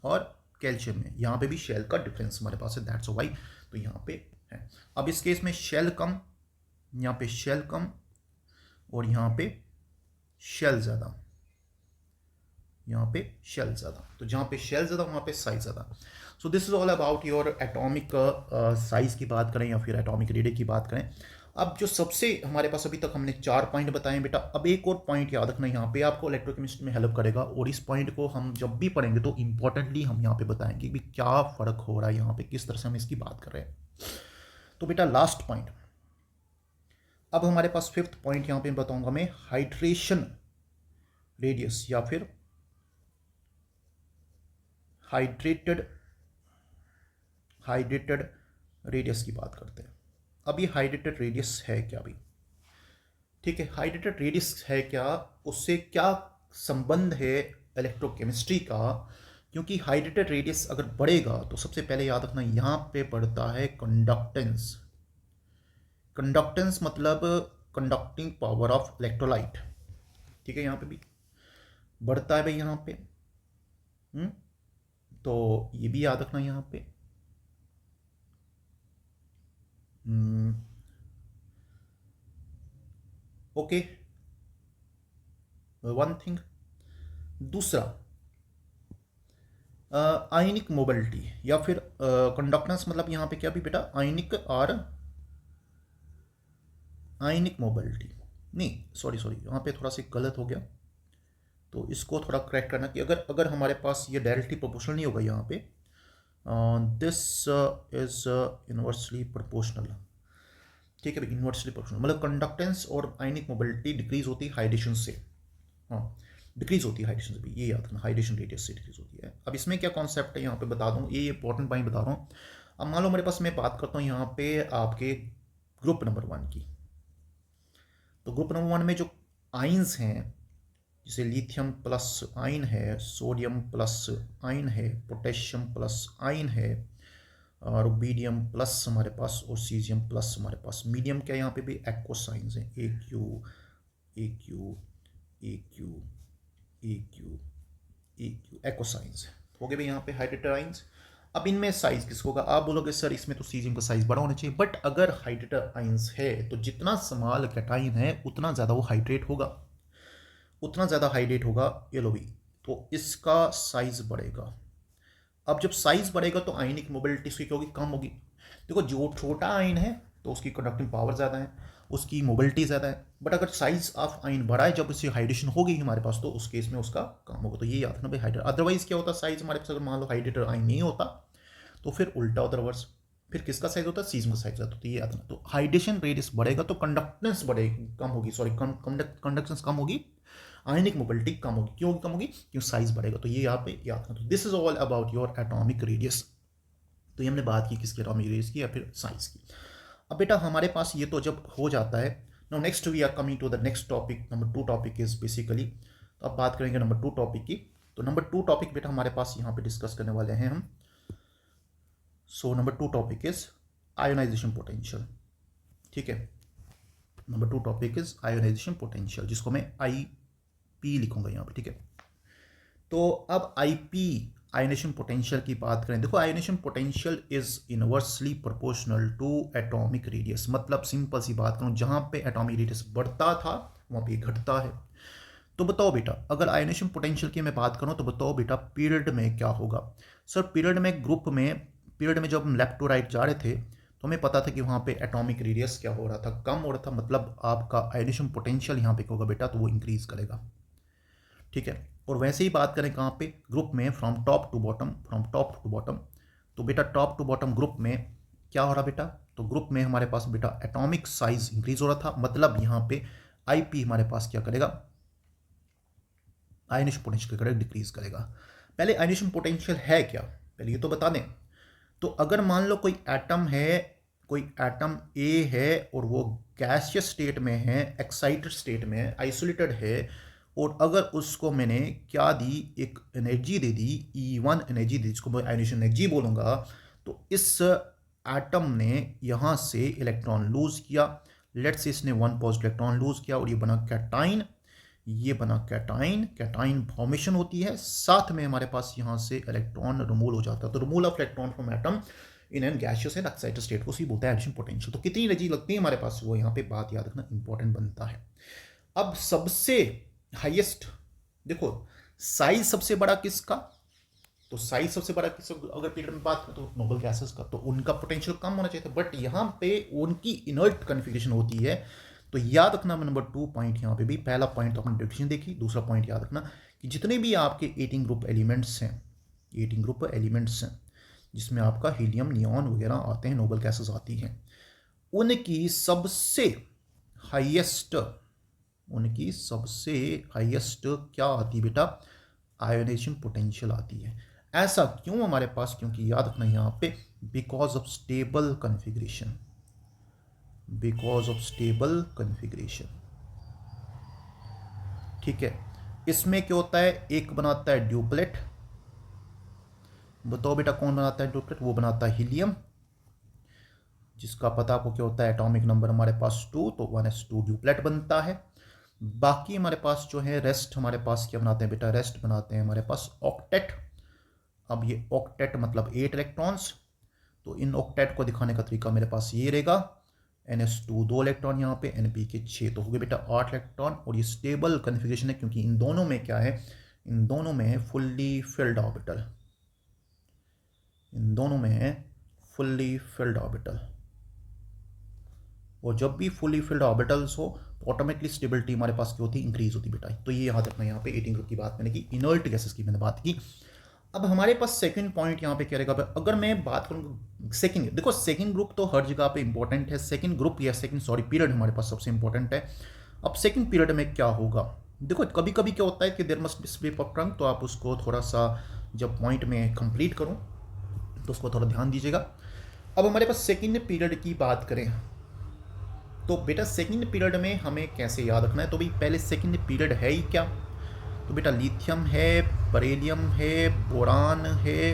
और कैल्शियम में यहाँ पे भी शेल का डिफरेंस हमारे पास है, दैट्स वाई, तो यहाँ पे है। अब इस केस में शेल कम, यहाँ पे शेल कम, और यहाँ पे शेल ज़्यादा, यहाँ पे शेल ज़्यादा, तो जहाँ पे शेल ज़्यादा वहाँ पे साइज ज़्यादा। सो this is all about your atomic size की बात करें या फिर एटॉमिक रेडियस की बात करें। अब जो सबसे हमारे पास अभी तक हमने 4 पॉइंट बताए बेटा, अब एक और पॉइंट याद रखना यहाँ पे आपको इलेक्ट्रोकेमिस्ट्री में हेल्प करेगा, और इस पॉइंट को हम जब भी पढ़ेंगे तो इंपॉर्टेंटली हम यहाँ पे बताएंगे कि क्या फ़र्क हो रहा है यहाँ पे, किस तरह से हम इसकी बात कर रहे हैं। तो बेटा लास्ट पॉइंट, अब हमारे पास 5th पॉइंट यहाँ पे बताऊंगा मैं, हाइड्रेशन रेडियस या फिर हाइड्रेटेड रेडियस की बात करते हैं। अब ये हाइड्रेटेड रेडियस है क्या भी, ठीक है, हाइड्रेटेड रेडियस है क्या, उससे क्या संबंध है इलेक्ट्रोकेमिस्ट्री का, क्योंकि हाइड्रेटेड रेडियस अगर बढ़ेगा तो सबसे पहले याद रखना यहाँ पे बढ़ता है कंडक्टेंस। कंडक्टेंस मतलब कंडक्टिंग पावर ऑफ इलेक्ट्रोलाइट, ठीक है, यहाँ पे भी बढ़ता है भाई यहाँ पे। तो ये भी याद रखना यहाँ पे। Okay, one thing. दूसरा, आयनिक मोबिलिटी या फिर कंडक्टेंस मतलब यहाँ पे क्या भी बेटा, आयनिक और आयनिक मोबिलिटी, नहीं सॉरी यहाँ पे थोड़ा सा गलत हो गया, तो इसको थोड़ा करेक्ट करना कि अगर अगर हमारे पास ये डायरेक्टली प्रोपोर्शनल नहीं होगा यहाँ पे, दिस इज इनवर्सली प्रोपोर्शनल, ठीक है भाई, इनवर्सली प्रोपोर्शनल मतलब कंडक्टेंस और आयनिक मोबिलिटी डिक्रीज होती है हाइड्रेशन से, हाँ डिक्रीज होती है हाइड्रेशन से भी, ये याद रखना, हाइड्रेशन रेडियस से डिक्रीज होती है। अब इसमें क्या कॉन्सेप्ट है यहाँ पे बता दूँ, ये इंपॉर्टेंट पॉइंट बता रहा हूँ। अब मान लो मेरे पास, मैं बात करता हूँ यहाँ पे आपके ग्रुप नंबर 1 की, तो ग्रुप नंबर 1 में जो आइंस हैं, जैसे लिथियम प्लस आइन है, सोडियम प्लस आइन है, पोटेशियम प्लस आइन है, और रुबीडियम प्लस हमारे पास, और सीजियम प्लस हमारे पास। मीडियम क्या यहाँ पे भी एक्व साइंस है, A Q A Q A Q A Q A Q एक्व साइंस हो गए भाई यहाँ पे हाइड्रेटेड आइंस। अब इनमें साइज किसको होगा, आप बोलोगे सर इसमें तो सीजियम का साइज बड़ा होना चाहिए, बट अगर हाइड्रेटेड आइंस है तो जितना स्मॉल कैटाइन है उतना ज़्यादा वो हाइड्रेट होगा, उतना ज़्यादा हाइड्रेट होगा, ये लो भी, तो इसका साइज बढ़ेगा। अब जब साइज बढ़ेगा तो आयनिक मोबिलिटी उसकी क्या होगी, कम होगी। देखो जो छोटा आयन है तो उसकी कंडक्टिंग पावर ज़्यादा है, उसकी मोबिलिटी ज़्यादा है, बट अगर साइज ऑफ आयन बढ़ा है, जब इससे हाइड्रेशन होगी हमारे पास, तो उस केस में उसका कम होगा। तो ये याद रखना भाई हाइड्रेट, अदरवाइज क्या होता है, साइज हमारे पास अगर मान लो हाइड्रेटेड आयन नहीं होता तो फिर उल्टा होता रिवर्स, फिर किसका साइज होता है, सीजियम का साइज होता है। तो ये याद रखना, तो हाइड्रेशन रेडियस बढ़ेगा तो कंडक्टेंस बढ़ेगी, कम होगी, सॉरी कंडक्टेंस कम होगी, आयनिक मोबिलिटी कम होगी, क्यों कम होगी, क्यों साइज बढ़ेगा। तो ये यहाँ पे याद रखना। तो this is all about your atomic radius. तो ये हमने बात की किसकी, एटॉमिक रेडियस की या फिर साइज की। अब बेटा हमारे पास ये तो जब हो जाता है, now next we are coming to the next topic, number 2 topic is basically, तो अब बात करेंगे नंबर 2 टॉपिक की। तो नंबर 2 टॉपिक बेटा हमारे पास यहाँ पे डिस्कस करने वाले हैं हम। So number 2 topic is ionization potential, ठीक है। Number 2 topic is ionization potential, जिसको मैं आई पी लिखूंगा यहाँ पे, ठीक है। तो अब आई पी आयोनेशन पोटेंशियल की बात करें, देखो ionisation potential is inversely proportional to atomic radius, मतलब सिंपल सी बात करूँ, जहाँ पे एटॉमिक रेडियस बढ़ता था वहाँ पे घटता है। तो बताओ बेटा, अगर आयोनेशन पोटेंशियल की मैं बात करूँ तो बताओ बेटा पीरियड में क्या होगा। सर पीरियड में, ग्रुप में, पीरियड में जब हम लेफ्ट टू राइट जा रहे थे तो हमें पता था कि वहाँ पे एटॉमिक रेडियस क्या हो रहा था, कम हो रहा था, मतलब आपका आयोनेशन पोटेंशियल यहाँ पे क्या होगा बेटा, तो वो इंक्रीज करेगा, ठीक है। और वैसे ही बात करें कहाँ पे, ग्रुप में, from top to bottom, from top to bottom, तो बेटा टॉप टू बॉटम ग्रुप में क्या हो रहा बेटा, तो ग्रुप में हमारे पास बेटा एटॉमिक साइज इंक्रीज हो रहा था, मतलब यहाँ पे आईपी हमारे पास क्या करेगा, आयनेशन पोटेंशियल करेगा, डिक्रीज करेगा। पहले आयनेशन पोटेंशियल है क्या, पहले ये तो बता दें। तो अगर मान लो कोई एटम है, कोई एटम ए है और वो गैसियस स्टेट में है, एक्साइटेड स्टेट में है, आइसोलेटेड है, और अगर उसको मैंने क्या दी, एक एनर्जी दे दी, E1 एनर्जी दी, जिसको मैं आयनेशन एनर्जी बोलूँगा, तो इस एटम ने यहाँ से इलेक्ट्रॉन लूज किया, लेट्स से इसने 1 पॉजिटिव इलेक्ट्रॉन लूज किया और ये बना कैटाइन, ये बना कैटाइन, कैटाइन फॉर्मेशन होती है, साथ में हमारे पास यहाँ से इलेक्ट्रॉन रिमूव हो जाता है। तो removal of electron from atom in an gaseous and excited state को बोलता है एडिशन पोटेंशियल। तो कितनी एनर्जी लगती है हमारे पास, वो यहाँ पे बात याद रखना इंपॉर्टेंट बनता है। अब सबसे हाईएस्ट देखो, साइज सबसे बड़ा किसका, तो साइज सबसे बड़ा अगर पीरियड में बात करें तो नोबल गैसेस का, तो उनका पोटेंशियल कम होना चाहिए था, बट यहाँ पे उनकी इनर्ट कन्फिग्रेशन होती है। तो याद रखना नंबर 2 पॉइंट यहाँ पे भी, पहला पॉइंट तो अपनी डेफिनेशन देखी, दूसरा पॉइंट याद रखना कि जितने भी आपके 18 ग्रुप एलिमेंट्स हैं, 18 ग्रुप एलिमेंट्स हैं जिसमें आपका हीलियम नियॉन वगैरह आते हैं, नोबल गैसेस आती हैं, उनकी सबसे हाईएस्ट क्या आती है बेटा, आयोनाइजेशन पोटेंशियल आती है। ऐसा क्यों हमारे पास, क्योंकि याद रखना यहाँ पे बिकॉज ऑफ स्टेबल कन्फिग्रेशन, ठीक है। इसमें क्या होता है, एक बनाता है ड्यूप्लेट, बताओ बेटा कौन बनाता है ड्यूप्लेट, वो बनाता है हीलियम, जिसका पता आपको क्या होता है, एटॉमिक नंबर हमारे पास 2, तो 1s2 ड्यूप्लेट बनता है। बाकी हमारे पास जो है रेस्ट, हमारे पास क्या बनाते हैं बेटा, रेस्ट बनाते हैं हमारे पास ऑक्टेट। अब ये ऑक्टेट मतलब 8 इलेक्ट्रॉन्स, तो इन ऑक्टेट को दिखाने का तरीका मेरे पास ये रहेगा, NS2 2 इलेक्ट्रॉन, यहाँ पे NP के 6, तो हो गए बेटा 8 इलेक्ट्रॉन। और ये स्टेबल कन्फिग्रेशन है क्योंकि इन दोनों में क्या है, इन दोनों में है फुल्ली फिल्ड ऑर्बिटल, और जब भी फुली फिल्ड ऑर्बिटल्स हो तो ऑटोमेटिकली स्टेबिलिटी हमारे पास क्या होती है, इंक्रीज होती बेटा। तो ये याद रखना, यहाँ पे 18 ग्रुप की बात मैंने की, इनर्ट गैसेस की मैंने बात की। अब हमारे पास सेकंड पॉइंट यहाँ पे क्या रहेगा, अगर मैं बात करूँ सेकंड, देखो सेकंड ग्रुप तो हर जगह पे इंपॉर्टेंट है, सेकंड ग्रुप या सेकंड पीरियड हमारे पास सबसे इंपॉर्टेंट है। अब सेकंड पीरियड में क्या होगा, देखो कभी कभी क्या होता है कि there must slip of tongue, तो आप उसको थोड़ा सा जब पॉइंट में कंप्लीट करूँ तो उसको थोड़ा ध्यान दीजिएगा। अब हमारे पास सेकंड पीरियड की बात करें तो बेटा सेकंड पीरियड में हमें कैसे याद रखना है, तो भाई पहले सेकंड पीरियड है ही क्या, तो बेटा लिथियम है, बरेलियम है, बोरान है,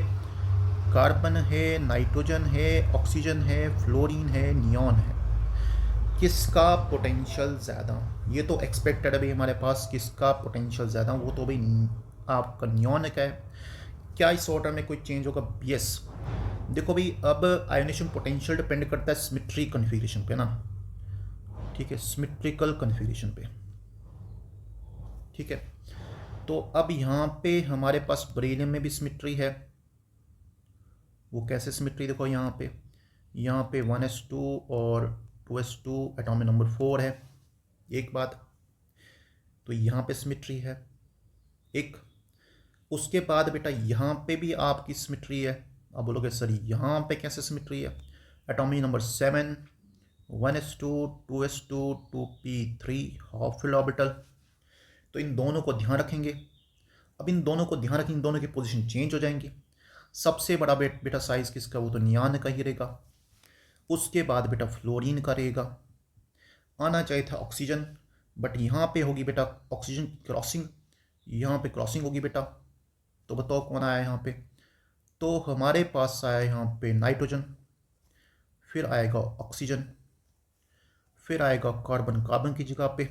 कार्बन है, नाइट्रोजन है, ऑक्सीजन है, फ्लोरीन है, नियॉन है। किसका पोटेंशियल ज़्यादा, ये तो एक्सपेक्टेड है भाई हमारे पास, किसका पोटेंशियल ज़्यादा, वो तो भाई आपका नियॉन का है। क्या इस ऑर्डर में कोई चेंज होगा, यस। देखो भाई अब आयोनेशन पोटेंशियल डिपेंड करता है सिमेट्री कन्फिग्रेशन पे ना, ठीक है, सिमेट्रिकल कन्फिग्रेशन पे, ठीक है। तो अब यहाँ पे हमारे पास बरेलियम में भी सिमेट्री है, वो कैसे सिमेट्री, देखो यहाँ पे 1s2 और 2s2 एटॉमिक नंबर 4 है, एक बात, तो यहाँ पे सिमेट्री है एक। उसके बाद बेटा यहाँ पे भी आपकी सिमेट्री है, आप बोलोगे सर यहाँ पे कैसे सिमेट्री है, atomic number 7, 1s2, 2s2, 2p3 half filled orbital, तो इन दोनों को ध्यान रखेंगे। अब इन दोनों को ध्यान रखेंगे, इन दोनों की पोजीशन चेंज हो जाएंगी। सबसे बड़ा बेटा साइज किसका, वो तो नियॉन का ही रहेगा। उसके बाद बेटा फ्लोरीन का रहेगा, आना चाहिए था ऑक्सीजन, बट यहाँ पे होगी बेटा ऑक्सीजन क्रॉसिंग, यहाँ पे क्रॉसिंग होगी बेटा, तो बताओ कौन आया यहाँ पे, तो हमारे पास आया यहाँ पे नाइट्रोजन, फिर आएगा ऑक्सीजन, फिर आएगा कार्बन कार्बन की जगह पे।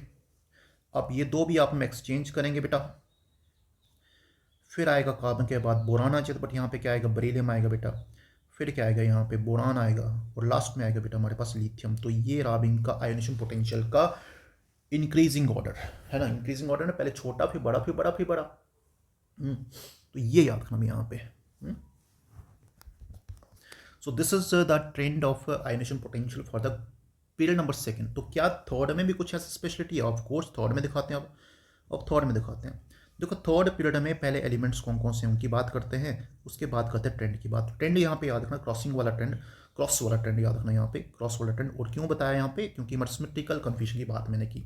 अब ये दो भी आप में एक्सचेंज करेंगे बेटा, फिर आएगा कार्बन के बाद बोरान आ जाए, बट यहाँ पे क्या आएगा, बरीलियम आएगा बेटा, फिर क्या आएगा यहाँ पे बोरान आएगा, और लास्ट में आएगा बेटा हमारे पास लिथियम। तो ये रहा इनका आयोनेशन पोटेंशियल का इंक्रीजिंग ऑर्डर है ना, इंक्रीजिंग ऑर्डर में पहले छोटा फिर बड़ा फिर बड़ा फिर बड़ा। तो ये याद रखना यहाँ पे। सो this is the trend of ionisation potential for the period number second. तो क्या थर्ड में भी कुछ ऐसी स्पेशलिटी है, ऑफ कोर्स थर्ड में दिखाते हैं। अब थर्ड में दिखाते हैं, देखो थर्ड पीरियड में पहले एलिमेंट्स कौन कौन से हैं उनकी बात करते हैं, उसके बाद करते हैं ट्रेंड की बात। ट्रेंड यहाँ पे याद रखना, क्रॉसिंग वाला ट्रेंड, क्रॉस वाला ट्रेंड याद रखना यहाँ पे, क्रॉस वाला ट्रेंड। और क्यों बताया यहाँ पे, क्योंकि सिमेट्रिकल कन्फ्यूजन की बात मैंने की।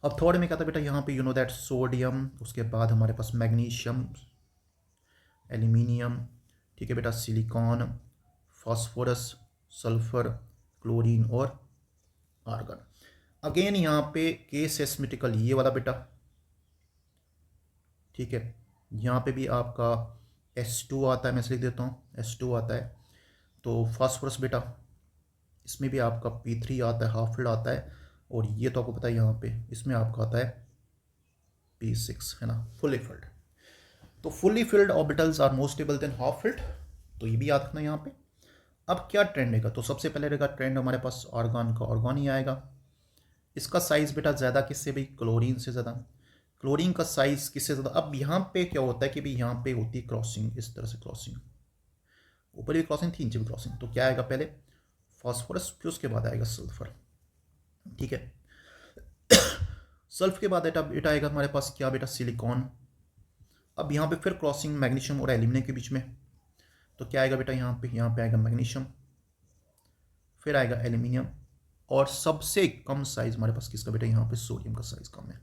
अब थर्ड में क्या था बेटा, यहाँ पे यू नो दैट सोडियम, उसके बाद हमारे पास मैग्नीशियम, एल्यूमिनियम, ठीक है बेटा, सिलिकॉन, फास्फोरस, सल्फर, क्लोरीन और आर्गन। अगेन यहाँ पे केस एस्मेटिकल ये वाला बेटा, ठीक है, यहाँ पे भी आपका S2 आता है, मैं लिख देता हूँ S2 आता है। तो फास्फोरस बेटा, इसमें भी आपका P3 आता है, हाफ फिल्ड आता है। और ये तो आपको पता है यहाँ पे इसमें आपका आता है P6 है ना, फुली फिल्ड। तो fully filled orbitals are more stable than half filled, तो ये भी याद रखना यहाँ पे। अब क्या ट्रेंड रहेगा, तो सबसे पहले रहेगा ट्रेंड हमारे पास आर्गन का, आर्गन ही आएगा। इसका साइज बेटा ज़्यादा किससे भाई, क्लोरीन से ज़्यादा। क्लोरीन का साइज किससे ज़्यादा। अब यहाँ पे क्या होता है कि भाई यहाँ पे होती है क्रॉसिंग, इस तरह से क्रॉसिंग, ऊपर भी क्रॉसिंग थी नीचे भी क्रॉसिंग, तो क्या आएगा पहले फास्फोरस, फिर उसके बाद आएगा सल्फर। ठीक है, सल्फ के बाद बेटा आएगा हमारे पास क्या बेटा, सिलिकॉन। अब यहाँ पे फिर क्रॉसिंग मैग्नीशियम और एल्यूमिनियम के बीच में, तो क्या आएगा बेटा यहाँ पे आएगा मैग्नीशियम, फिर आएगा एल्यूमिनियम, और सबसे कम साइज हमारे पास किसका बेटा, यहाँ पे सोडियम का साइज कम है।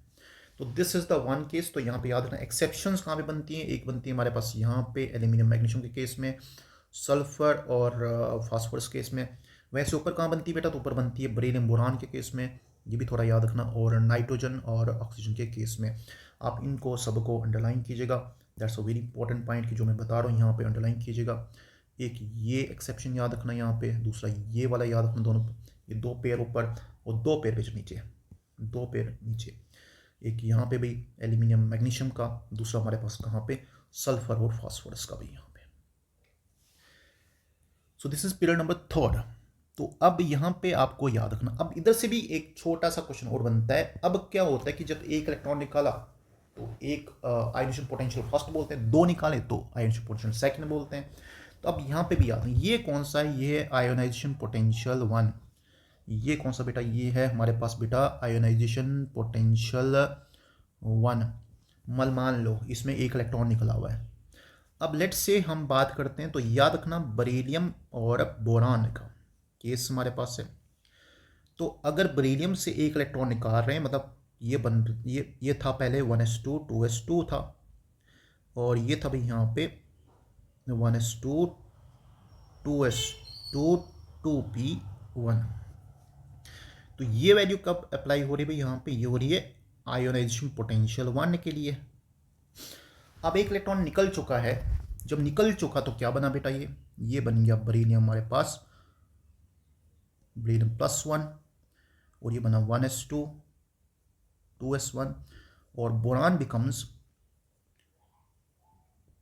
तो this is the one case. तो यहाँ पे याद रखना एक्सेप्शंस कहाँ पे बनती हैं, एक बनती है हमारे पास यहाँ पे एल्यूमिनियम मैग्नीशियम के केस में, सल्फर और फास्फोरस केस में। वैसे ऊपर कहाँ बनती है बेटा, तो ऊपर बनती है बेरिलियम बोरान के केस में, ये भी थोड़ा याद रखना, और नाइट्रोजन और ऑक्सीजन के केस में। आप इनको सबको अंडरलाइन कीजिएगा, that's a very important point कि जो मैं बता रहा हूँ यहाँ पे अंडरलाइन कीजिएगा। एक ये एक्सेप्शन याद रखना यहाँ पे, दूसरा ये वाला याद रखना, दोनों ये दो पेयर ऊपर और दो पेयर बीच नीचे, दो पेयर नीचे, एक यहाँ पे भी एल्यूमिनियम मैग्नीशियम का, दूसरा हमारे पास कहाँ पे सल्फर और फास्फोरस का भी यहाँ पे। सो this is period number third. तो अब यहाँ पे आपको याद रखना, अब इधर से भी एक छोटा सा क्वेश्चन और बनता है। अब क्या होता है कि जब एक इलेक्ट्रॉन निकाला तो एक आयोनाइजेशन पोटेंशियल फर्स्ट बोलते हैं, दो निकाले तो आयोनाइजेशन पोटेंशियल सेकंड बोलते हैं। तो अब यहाँ पे भी याद है ये कौन सा है, ये है आयोनाइजेशन पोटेंशियल 1। ये कौन सा बेटा, ये है हमारे पास बेटा आयोनाइजेशन पोटेंशियल 1। मान लो इसमें एक इलेक्ट्रॉन निकला हुआ है। अब लेट से हम बात करते हैं, तो याद रखना बेरिलियम और बोरान का केस हमारे पास है। तो अगर बेरिलियम से एक इलेक्ट्रॉन निकाल रहे हैं, मतलब ये था पहले 1s2 2s2 था, और ये था भाई यहाँ पे 1s2 2s2 2p1। तो ये वैल्यू कब अप्लाई हो रही है भाई, यहाँ पे ये हो रही है आयोनाइजेशन पोटेंशियल 1 के लिए। अब एक इलेक्ट्रॉन निकल चुका है, जब निकल चुका तो क्या बना बेटा, ये बन गया बेरिलियम हमारे पास, बेरिलियम +1, और ये बना 1s2 2s1, और बोरान बिकम्स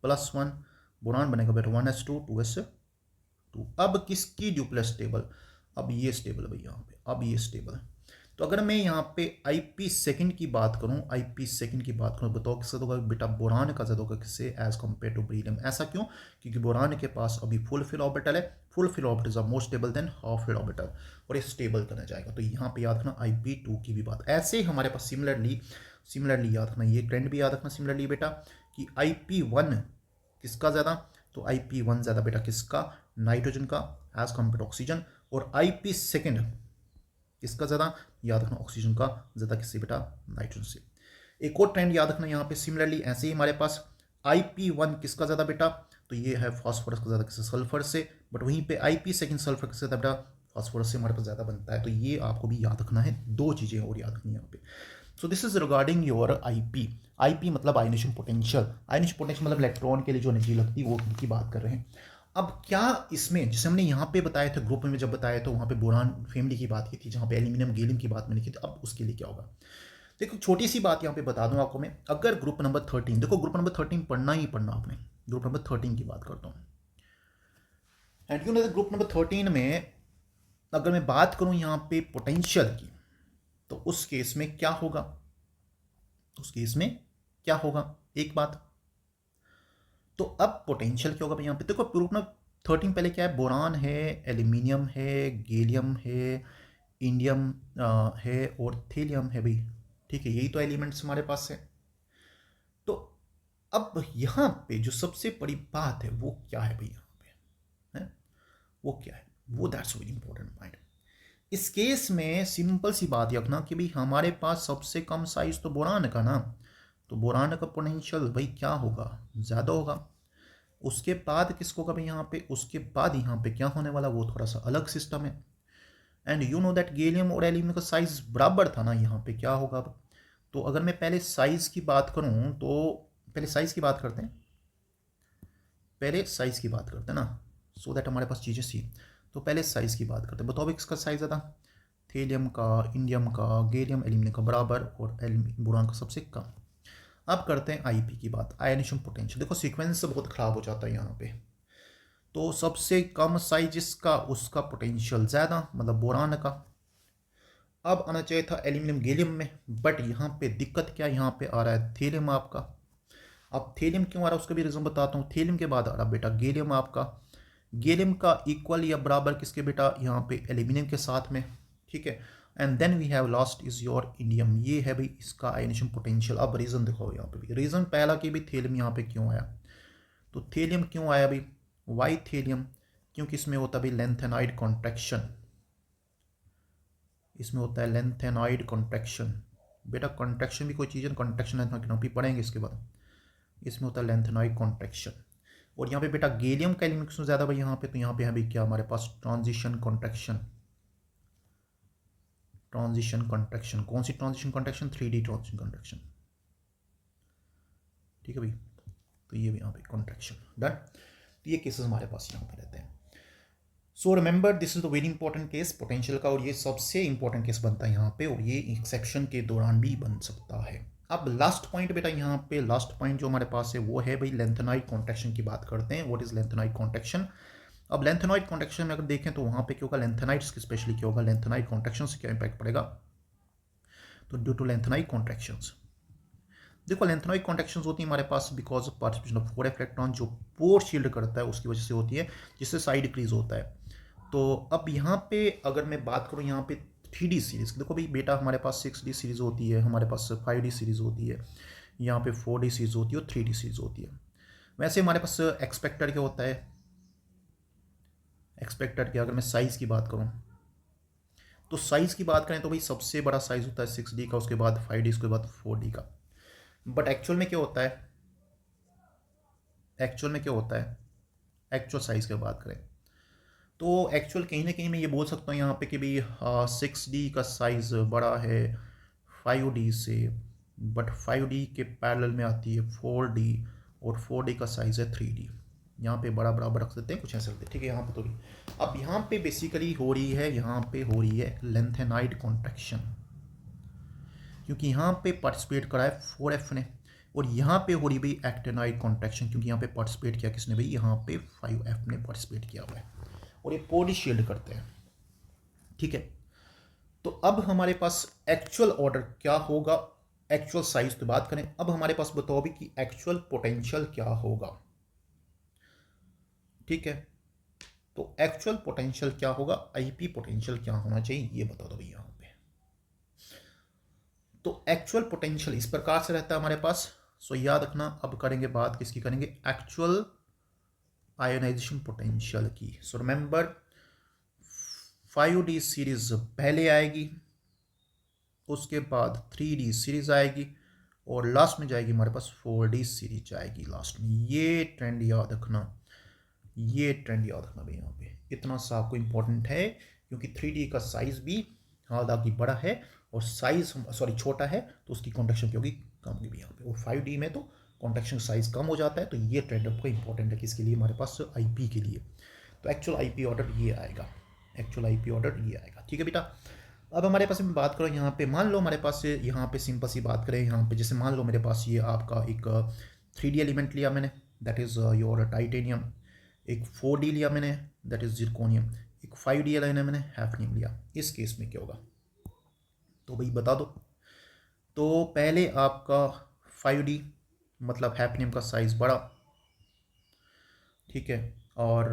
+1, बोरान बनेगा बेटा 1s2 2s2। अब किसकी ड्यूप्लेक्स स्टेबल, अब ये स्टेबल भाई यहाँ पे, अब ये स्टेबल। तो अगर मैं यहाँ पे IP सेकंड की बात करूँ, IP सेकंड की बात करूँ, बताओ किससे होगा बेटा, बोरान का ज़्यादा होगा किससे, एज कम्पेयर टू बेरिलियम। ऐसा क्यों, क्योंकि बोरान के पास अभी फुल फिल ऑर्बिटल है, full fill orbital is more stable than half fill orbital, और ये स्टेबल करना जाएगा। तो यहाँ पे याद रखना IP2 की भी बात। ऐसे हमारे पास सिमिलरली याद रखना, ये ट्रेंड भी याद रखना सिमिलरली बेटा, कि IP1 किसका ज़्यादा, तो IP1 ज़्यादा बेटा किसका, नाइट्रोजन का एज कम्पेयर टू ऑक्सीजन, और IP सेकंड किसका ज़्यादा, याद रखना ऑक्सीजन का ज़्यादा किससे बेटा, नाइट्रोजन से। एक और ट्रेंड याद रखना यहाँ पे सिमिलरली, ऐसे ही हमारे पास IP1 किसका ज़्यादा बेटा, तो ये है फास्फोरस का ज़्यादा किससे, सल्फर से, बट वहीं पे IP सेकंड सल्फर किससे ज़्यादा बेटा, फास्फोरस से हमारे पास ज़्यादा बनता है। तो ये आपको भी याद रखना है, दो चीज़ें और याद रखनी है यहाँ पे। सो this is regarding your IP मतलब आयोनाइजेशन पोटेंशियल, मतलब इलेक्ट्रॉन के लिए जो एनर्जी लगती है वो की बात कर रहे हैं। अब क्या इसमें, जैसे हमने यहाँ पे बताया था ग्रुप में जब बताया तो वहाँ पे बोरान फैमिली की बात की थी, जहाँ पे एल्यूमिनियम गैलियम की बात मैंने की थी। अब उसके लिए क्या होगा, देखो छोटी सी बात यहाँ पे बता दूँ आपको मैं, अगर ग्रुप नंबर 13, देखो ग्रुप नंबर 13 पढ़ना ही पढ़ना आपने, ग्रुप नंबर 13 की बात करता हूँ। And you know group number 13 में अगर मैं बात करूँ यहाँ पे पोटेंशियल की, तो उस केस में क्या होगा, उस केस में क्या होगा, एक बात। तो अब पोटेंशियल क्या होगा यहाँ पे, देखो ग्रुप नंबर 13 पहले क्या है, बोरान है, एल्यूमिनियम है, गैलियम है, इंडियम है, और थीलियम है भाई। ठीक है, यही तो एलिमेंट्स हमारे पास है। तो अब यहाँ पे जो सबसे बड़ी बात है वो क्या है भाई, यहाँ पे है वो क्या है, वो दैट्स वेरी इंपॉर्टेंट पॉइंट। इस केस में सिंपल सी बात ये रखना कि भाई हमारे पास सबसे कम साइज तो बोरान का ना, तो बोरान का पोटेंशियल भाई क्या होगा, ज़्यादा होगा। उसके बाद किसको होगा भाई यहाँ पे, उसके बाद यहाँ पे क्या होने वाला, वो थोड़ा सा अलग सिस्टम है। And you know that gallium और एल्यूमिनियम का साइज बराबर था ना, यहाँ पे क्या होगा। तो अगर मैं पहले साइज की बात करूँ, तो पहले साइज की बात करते हैं, पहले साइज की बात करते हैं ना, सो दैट हमारे पास चीज़ें सी। तो पहले साइज़ की बात करते हैं, बताओ किसका साइज़ ज़्यादा, थीलियम का, इंडियम का, गैलियम एल्यूमिनियम का बराबर, और बोरान का सबसे कम। अब करते हैं IP की बात, आयोनाइजेशन पोटेंशियल। देखो सीक्वेंस बहुत ख़राब हो जाता है यहाँ पे। तो सबसे कम साइज जिसका, उसका पोटेंशियल ज़्यादा, मतलब बोरान का। अब आना चाहिए था एल्यूमिनियम गैलियम में, बट यहाँ पे दिक्कत क्या, यहाँ पे आ रहा है थेलियम आपका। अब थेलियम क्यों आ रहा है उसका भी रीज़न बताता हूँ। थेलियम के बाद आ रहा बेटा गैलियम आपका। गैलियम का इक्वल या बराबर किसके बेटा, यहाँ पे एल्यूमिनियम के साथ में, ठीक है। And then we have last is your indium, ये है भाई इसका आयनेशन पोटेंशियल। अब रीज़न देखो यहाँ पे भी, रीज़न पहला कि भी थेलियम यहाँ पे क्यों आया, तो थेलियम क्यों आया भाई, वाई थेलियम, क्योंकि इसमें होता है भाई लेंथेनाइड कॉन्ट्रैक्शन, इसमें होता है लेंथेनाइड कॉन्ट्रैक्शन। बेटा कॉन्ट्रैक्शन भी कोई चीज़ है, कॉन्ट्रैक्शन है भी पढ़ेंगे इसके बाद। इसमें होता है लेंथेनाइड कॉन्ट्रैक्शन। और यहाँ पे बेटा गैलियम का एलिमेंट क्यों ज़्यादा भाई यहाँ पे, तो यहाँ पे है भाई क्या हमारे पास ट्रांजिशन कॉन्ट्रैक्शन। ट्रांजिशन कॉन्ट्रैक्शन कौन सी transition contraction, 3D transition contraction, ठीक है भाई। तो ये भी यहाँ पे कॉन्ट्रैक्शन डन। तो ये केसेस हमारे पास यहाँ पे रहते हैं। सो remember this is the very important case potential का, और ये सबसे इंपॉर्टेंट केस बनता है यहाँ पे, और ये एक्सेप्शन के दौरान भी बन सकता है। अब लास्ट पॉइंट बेटा यहाँ पे, लास्ट पॉइंट जो हमारे पास है वो है भाई लेंथेनाइड कॉन्ट्रैक्शन की बात करते हैं। What is lanthanide contraction. अब लेंथेनाइड कॉन्ट्रैक्शन में अगर देखें तो वहाँ पे क्या होगा, लेंथेनाइड्स की स्पेशली क्या होगा, लेंथेनाइड कॉन्ट्रैक्शन से क्या इंपैक्ट पड़ेगा, तो ड्यू टू लेंथेनाइड कॉन्ट्रैक्शंस, देखो लेंथेनाइड कॉन्ट्रैक्शंस होती है हमारे पास because of participation of 4 electron, जो पोर शील्ड करता है उसकी वजह से होती है, जिससे साइड डिक्रीज होता है। तो अब यहाँ पे अगर मैं बात करूँ यहाँ पे 3D सीरीज, देखो भाई बेटा हमारे पास 6D सीरीज होती है, हमारे पास 5D सीरीज होती है, यहाँ पे 4D सीरीज होती है और 3D सीरीज होती है। वैसे हमारे पास एक्सपेक्टेड क्या होता है, एक्सपेक्टेड क्या, अगर मैं साइज़ की बात करूँ तो साइज़ की बात करें तो भाई सबसे बड़ा साइज़ होता है 6D का, उसके बाद 5D, उसके बाद 4D का। बट एक्चुअल में क्या होता है, एक्चुअल में क्या होता है, एक्चुअल साइज़ की बात करें तो एक्चुअल कहीं ना कहीं मैं ये बोल सकता हूँ यहाँ पे कि भाई 6D का साइज़ बड़ा है 5D से, बट 5D के पैरेलल में आती है 4D, और 4D का साइज़ है 3D। यहाँ पे बड़ा बराबर रख देते हैं, कुछ ऐसे रखते हैं, ठीक है। यहाँ पे तो भी अब यहाँ पे बेसिकली हो रही है, यहाँ पे हो रही है लेंथेनाइड कॉन्ट्रैक्शन, क्योंकि यहाँ पे पार्टिसिपेट करा है 4F ने, और यहाँ पे हो रही भाई एक्टिनाइड कॉन्ट्रैक्शन, क्योंकि यहाँ पे पार्टिसिपेट किया किसने भाई, यहाँ पे 5F ने पार्टिसिपेट किया हुआ है, और ये पोडी शील्ड करते हैं, ठीक है। तो अब हमारे पास एक्चुअल ऑर्डर क्या होगा, एक्चुअल साइज तो बात करें, अब हमारे पास बताओ भी कि एक्चुअल पोटेंशियल क्या होगा, ठीक है। तो एक्चुअल पोटेंशियल क्या होगा, आईपी पोटेंशियल क्या होना चाहिए ये बता दो भाई यहाँ पे। तो एक्चुअल पोटेंशियल इस प्रकार से रहता है हमारे पास। सो याद रखना, अब करेंगे बात किसकी, करेंगे एक्चुअल आयोनाइजेशन पोटेंशियल की। सो रिमेंबर 5D सीरीज पहले आएगी, उसके बाद 3D सीरीज आएगी, और लास्ट में जाएगी हमारे पास 4D सीरीज आएगी लास्ट में। ये ट्रेंड याद रखना, ये ट्रेंड याद रखना भाई, यहाँ पे इतना सा आपको इंपॉर्टेंट है, क्योंकि 3D का साइज भी हालांकि बड़ा है और साइज सॉरी छोटा है, तो उसकी कॉन्ट्रैक्शन की होगी कम की भी यहाँ पे, और 5D में तो कॉन्ट्रैक्शन साइज कम हो जाता है। तो ये ट्रेंड आपको इंपॉर्टेंट है किसके लिए, हमारे पास आईपी के लिए। तो एक्चुअल आईपी ऑर्डर ये आएगा, एक्चुअल आईपी ऑर्डर ये आएगा, ठीक है बेटा। अब हमारे पास बात करो यहाँ पे, मान लो हमारे पास यहाँ पे सिंपल सी बात करें, यहाँ पे जैसे मान लो मेरे पास ये आपका एक 3D एलिमेंट लिया मैंने, दैट इज़ योर टाइटेनियम, एक 4D लिया मैंने, दैट इज़ जिरकोनियम, एक 5D लेना मैंने, हैफनियम लिया। इस केस में क्या होगा तो भाई बता दो। तो पहले आपका 5D मतलब हैफनियम का साइज़ बड़ा, ठीक है, और